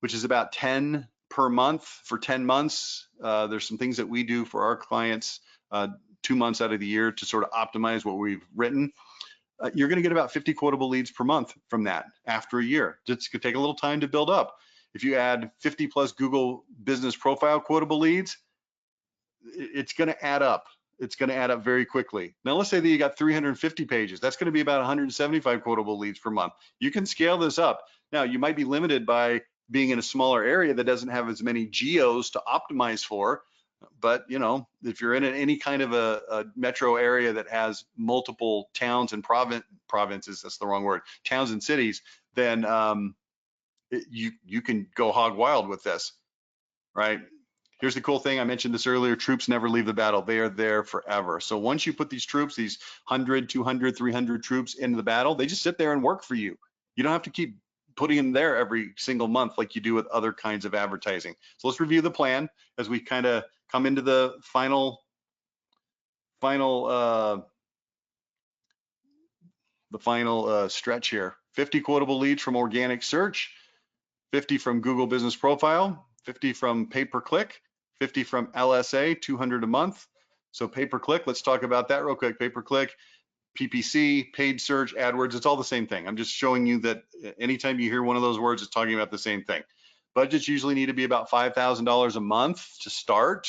which is about 10 per month for 10 months. There's some things that we do for our clients 2 months out of the year to sort of optimize what we've written. You're going to get about 50 quotable leads per month from that after a year. It's going to take a little time to build up. If you add 50 plus Google Business Profile quotable leads, it's going to add up. It's going to add up very quickly. Now, let's say that you got 350 pages. That's going to be about 175 quotable leads per month. You can scale this up. Now, you might be limited by being in a smaller area that doesn't have as many geos to optimize for. But if you're in any kind of a metro area that has multiple towns and provinces, that's the wrong word, towns and cities, then you can go hog wild with this, right? Here's the cool thing, I mentioned this earlier, troops never leave the battle. They are there forever. So once you put these troops, these 100, 200, 300 troops into the battle, they just sit there and work for you. You don't have to keep putting them there every single month like you do with other kinds of advertising. So let's review the plan as we kind of come into the final stretch here. 50 quotable leads from organic search, 50 from Google Business Profile, 50 from pay-per-click, 50 from LSA, 200 a month. So pay-per-click, let's talk about that real quick. Pay-per-click, PPC, paid search, AdWords, it's all the same thing. I'm just showing you that anytime you hear one of those words, it's talking about the same thing. Budgets usually need to be about $5,000 a month to start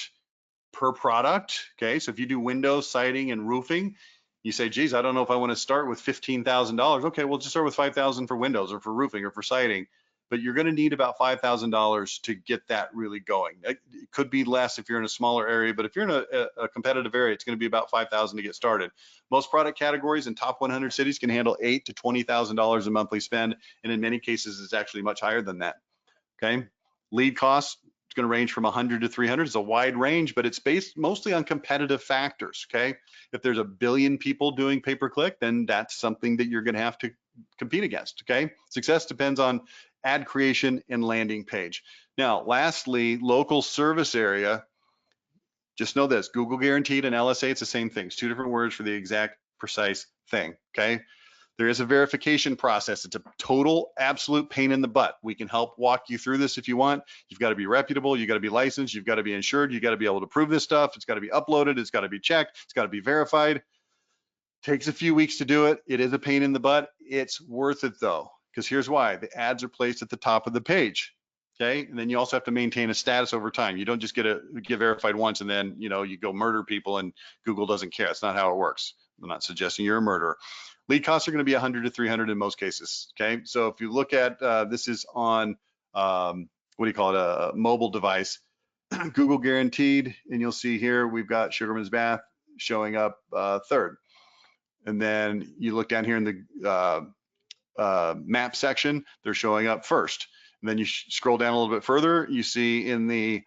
per product, okay? So if you do windows, siding, and roofing, you say, geez, I don't know if I want to start with $15,000. Okay, well, just start with $5,000 for windows or for roofing or for siding, but you're going to need about $5,000 to get that really going. It could be less if you're in a smaller area, but if you're in a competitive area, it's going to be about $5,000 to get started. Most product categories in top 100 cities can handle $8,000 to $20,000 a monthly spend, and in many cases, it's actually much higher than that, okay? Lead costs, it's going to range from 100 to 300. It's a wide range, but it's based mostly on competitive factors, okay? If there's a billion people doing pay-per-click, then that's something that you're going to have to compete against, okay? Success depends on ad creation and landing page. Now, lastly, local service area. Just know this, Google guaranteed and LSA, it's the same thing. It's two different words for the exact precise thing, okay? There is a verification process. It's a total absolute pain in the butt. We can help walk you through this if you want. You've got to be reputable. You've got to be licensed. You've got to be insured. You've got to be able to prove this stuff. It's got to be uploaded. It's got to be checked. It's got to be verified. Takes a few weeks to do it. It is a pain in the butt. It's worth it though, because here's why. The ads are placed at the top of the page. Okay, and then you also have to maintain a status over time. You don't just get verified once and then you go murder people and Google doesn't care. That's not how it works. I'm not suggesting you're a murderer. Lead costs are going to be 100 to 300 in most cases. Okay, so if you look at this is on what do you call it, a mobile device, Google guaranteed, and you'll see here we've got Sugarman's Bath showing up third, and then you look down here in the map section, they're showing up first. And then you scroll down a little bit further, you see in the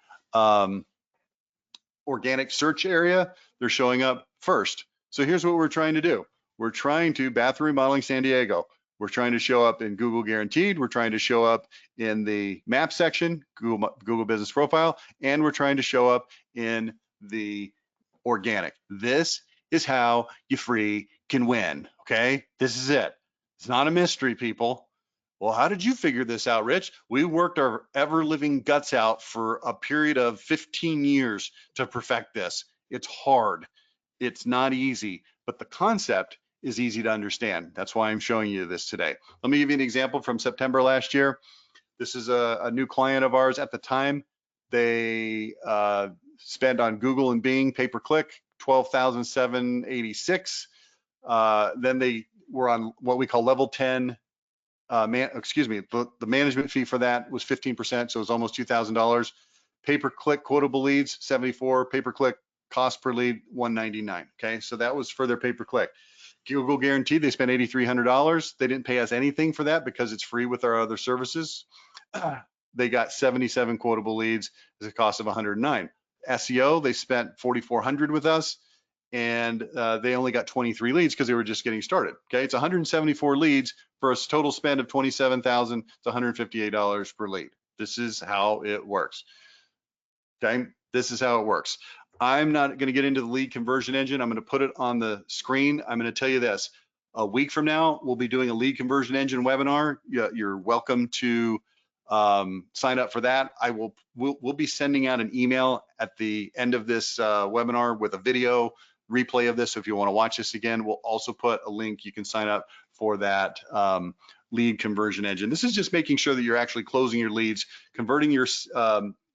organic search area, they're showing up first. So here's what we're trying to do. We're trying to, bathroom remodeling San Diego, we're trying to show up in Google guaranteed, we're trying to show up in the map section, Google business profile, and we're trying to show up in the organic. This is how you can win, okay? This is it. It's not a mystery, people. Well, how did you figure this out, Rich? We worked our ever-living guts out for a period of 15 years to perfect this. It's hard. It's not easy, but the concept is easy to understand. That's why I'm showing you this today. Let me give you an example from September last year. This is a new client of ours. At the time, they spent on Google and Bing pay-per-click $12,786. Then they were on what we call level 10. The management fee for that was 15%, so it was almost $2,000. Pay-per-click quotable leads, 74. Pay-per-click cost per lead, 199. Okay, so that was for their pay-per-click. Google guaranteed, they spent $8,300. They didn't pay us anything for that because it's free with our other services. They got 77 quotable leads at a cost of 109. SEO, they spent $4,400 with us, and they only got 23 leads because they were just getting started. Okay, it's 174 leads for a total spend of $27,000 to $158 per lead. This is how it works. Okay, this is how it works. I'm not going to get into the lead conversion engine. I'm going to put it on the screen. I'm going to tell you this. A week from now, we'll be doing a lead conversion engine webinar. You're welcome to sign up for that. We'll be sending out an email at the end of this webinar with a video replay of this. So if you want to watch this again, we'll also put a link. You can sign up for that lead conversion engine. This is just making sure that you're actually closing your leads, converting your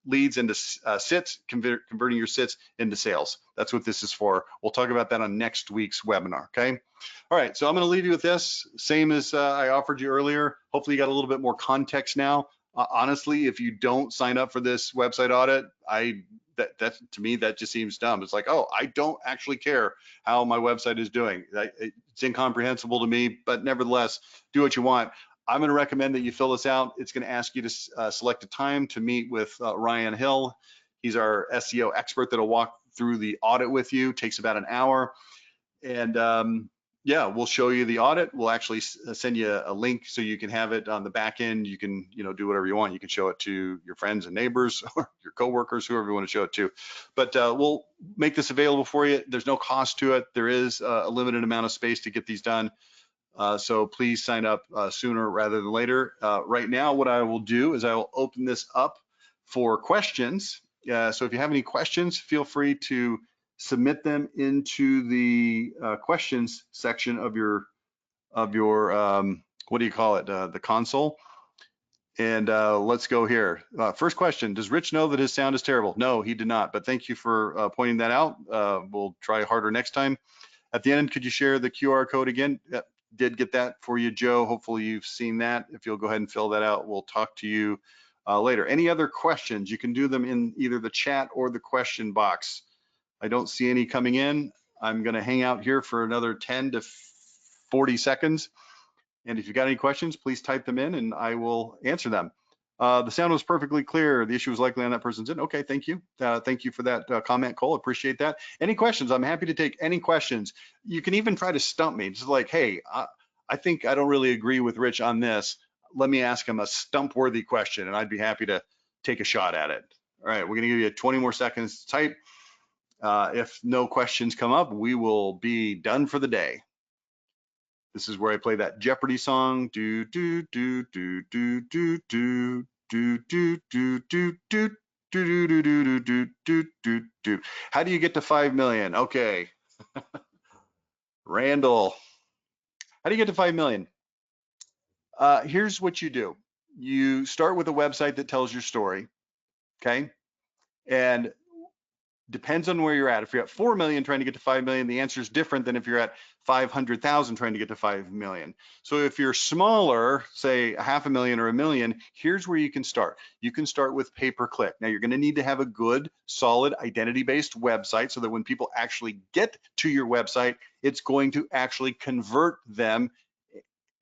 leads into sits, converting your sits into sales. That's what this is for. We'll talk about that on next week's webinar, okay? All right, so I'm gonna leave you with this, same as I offered you earlier. Hopefully you got a little bit more context now. Honestly, if you don't sign up for this website audit, to me, that just seems dumb. It's like, oh, I don't actually care how my website is doing. It's incomprehensible to me, but nevertheless, do what you want. I'm going to recommend that you fill this out. It's going to ask you to select a time to meet with Ryan Hill. He's our SEO expert that'll walk through the audit with you. Takes about an hour. And yeah, we'll show you the audit. We'll actually send you a link so you can have it on the back end. You can, do whatever you want. You can show it to your friends and neighbors or your coworkers, whoever you want to show it to. But we'll make this available for you. There's no cost to it. There is a limited amount of space to get these done. So please sign up sooner rather than later. Right now, what I will do is I will open this up for questions. So if you have any questions, feel free to submit them into the questions section of your what do you call it, the console. And let's go here. First question, does Rich know that his sound is terrible? No, he did not, but thank you for pointing that out. We'll try harder next time. At the end, could you share the QR code again? Did get that for you, Joe. Hopefully you've seen that. If you'll go ahead and fill that out, we'll talk to you later. Any other questions? You can do them in either the chat or the question box. I don't see any coming in. I'm going to hang out here for another 10 to 40 seconds. And if you've got any questions, please type them in and I will answer them. The sound was perfectly clear. The issue was likely on that person's end. Okay, thank you. Thank you for that comment, Cole. Appreciate that. Any questions? I'm happy to take any questions. You can even try to stump me. Just like, hey, I think I don't really agree with Rich on this. Let me ask him a stump-worthy question, and I'd be happy to take a shot at it. All right, we're going to give you 20 more seconds to type. If no questions come up, we will be done for the day. This is where I play that Jeopardy song. Do do do do do do do do do do do do do do do do do do do do. How do you get to 5 million? Okay, Randall, how do you get to 5 million? Here's what you do. You start with a website that tells your story, okay? And depends on where you're at. If you're at 4 million trying to get to 5 million, the answer is different than if you're at 500,000 trying to get to 5 million. So if you're smaller, say a half a million or a million, here's where you can start. You can start with pay-per-click. Now you're going to need to have a good, solid, identity-based website so that when people actually get to your website, it's going to actually convert them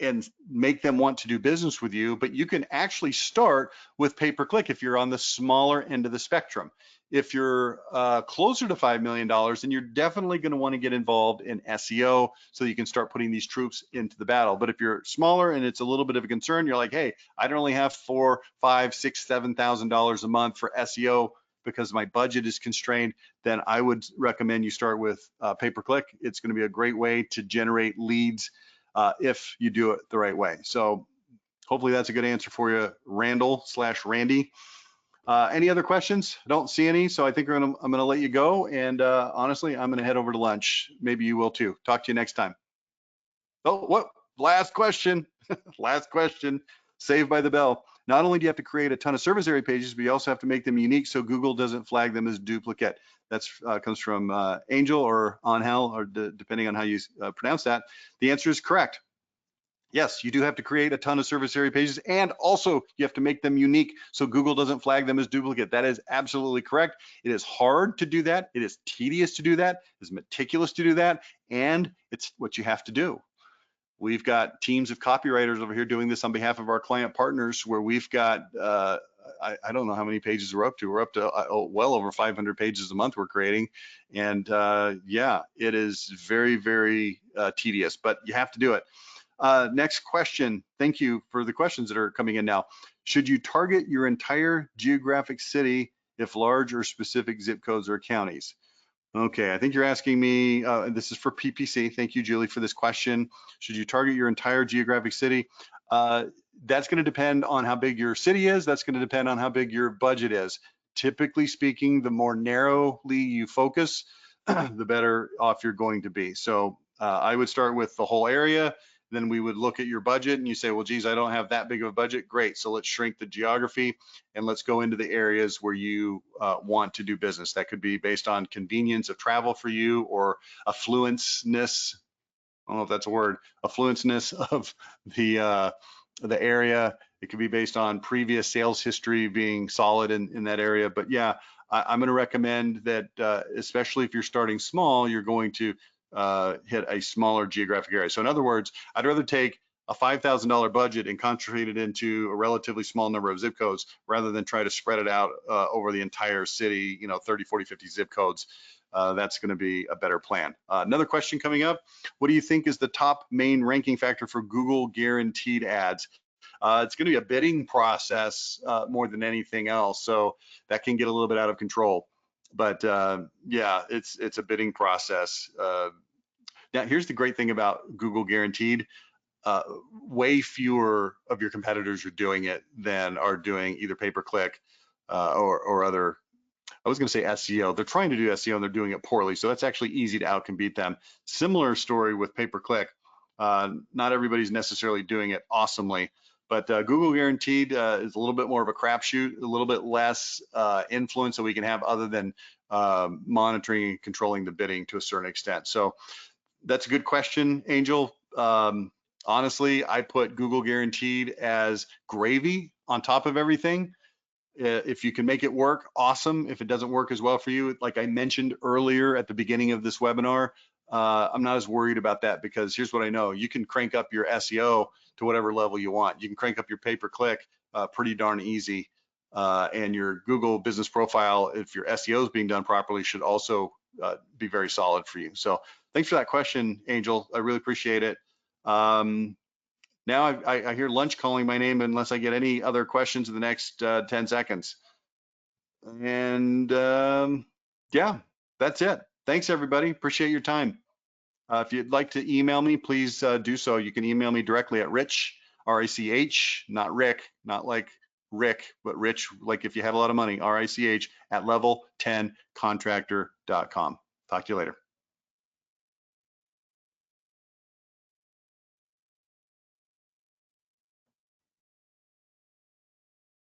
and make them want to do business with you. But you can actually start with pay-per-click if you're on the smaller end of the spectrum. If you're closer to $5 million, then you're definitely going to want to get involved in SEO so you can start putting these troops into the battle. But if you're smaller and it's a little bit of a concern, you're like, hey, I don't only have $4,000, $5,000, $6,000, $7,000 a month for SEO because my budget is constrained, then I would recommend you start with pay-per-click. It's going to be a great way to generate leads if you do it the right way. So hopefully that's a good answer for you, Randall/Randy. Any other questions? I don't see any, so I think I'm gonna let you go. And honestly, I'm gonna head over to lunch. Maybe you will too. Talk to you next time. Oh, what? Last question. Last question. Saved by the bell. Not only do you have to create a ton of service area pages, but you also have to make them unique so Google doesn't flag them as duplicate. That's comes from Angel or Angel, or depending on how you pronounce that. The answer is correct. Yes, you do have to create a ton of service area pages, and also you have to make them unique so Google doesn't flag them as duplicate. That is absolutely correct. It is hard to do that. It is tedious to do that. It is meticulous to do that, and it's what you have to do. We've got teams of copywriters over here doing this on behalf of our client partners, where we've got, I don't know how many pages we're up to. We're up to well over 500 pages a month we're creating. And yeah, it is very, very tedious, but you have to do it. Next question. Thank you for the questions that are coming in now. Should you target your entire geographic city if large or specific zip codes or counties? Okay, I think you're asking me, this is for PPC. Thank you, Julie, for this question. Should you target your entire geographic city? That's going to depend on how big your city is. That's going to depend on how big your budget is. Typically speaking, the more narrowly you focus, the better off you're going to be. So I would start with the whole area. Then we would look at your budget and you say, well, geez, I don't have that big of a budget. Great, so let's shrink the geography and let's go into the areas where you want to do business. That could be based on convenience of travel for you, or affluenceness, I don't know if that's a word, affluenceness of the area. It could be based on previous sales history being solid in that area. But yeah, I'm gonna recommend that, especially if you're starting small, you're going to hit a smaller geographic area. So in other words, I'd rather take a $5,000 budget and concentrate it into a relatively small number of zip codes rather than try to spread it out over the entire city, 30, 40, 50 zip codes. That's going to be a better plan. Another question coming up. What do you think is the top main ranking factor for Google guaranteed ads? It's going to be a bidding process more than anything else. So that can get a little bit out of control. But yeah, it's a bidding process. Now, here's the great thing about Google Guaranteed. Way fewer of your competitors are doing it than are doing either pay-per-click or other. I was going to say SEO. They're trying to do SEO and they're doing it poorly. So that's actually easy to outcompete them. Similar story with pay-per-click. Not everybody's necessarily doing it awesomely. But Google Guaranteed is a little bit more of a crapshoot, a little bit less influence that we can have other than monitoring and controlling the bidding to a certain extent. So that's a good question, Angel. Honestly, I put Google Guaranteed as gravy on top of everything. If you can make it work, awesome. If it doesn't work as well for you, like I mentioned earlier at the beginning of this webinar, I'm not as worried about that, because here's what I know. You can crank up your SEO to whatever level you want. You can crank up your pay-per-click pretty darn easy. And your Google business profile, if your SEO is being done properly, should also be very solid for you. So thanks for that question, Angel. I really appreciate it. Now I hear lunch calling my name unless I get any other questions in the next 10 seconds. And yeah, that's it. Thanks, everybody. Appreciate your time. If you'd like to email me, please do so. You can email me directly at Rich, R-I-C-H, not Rick, not like Rick, but Rich, like if you had a lot of money, R-I-C-H at level10contractor.com. Talk to you later.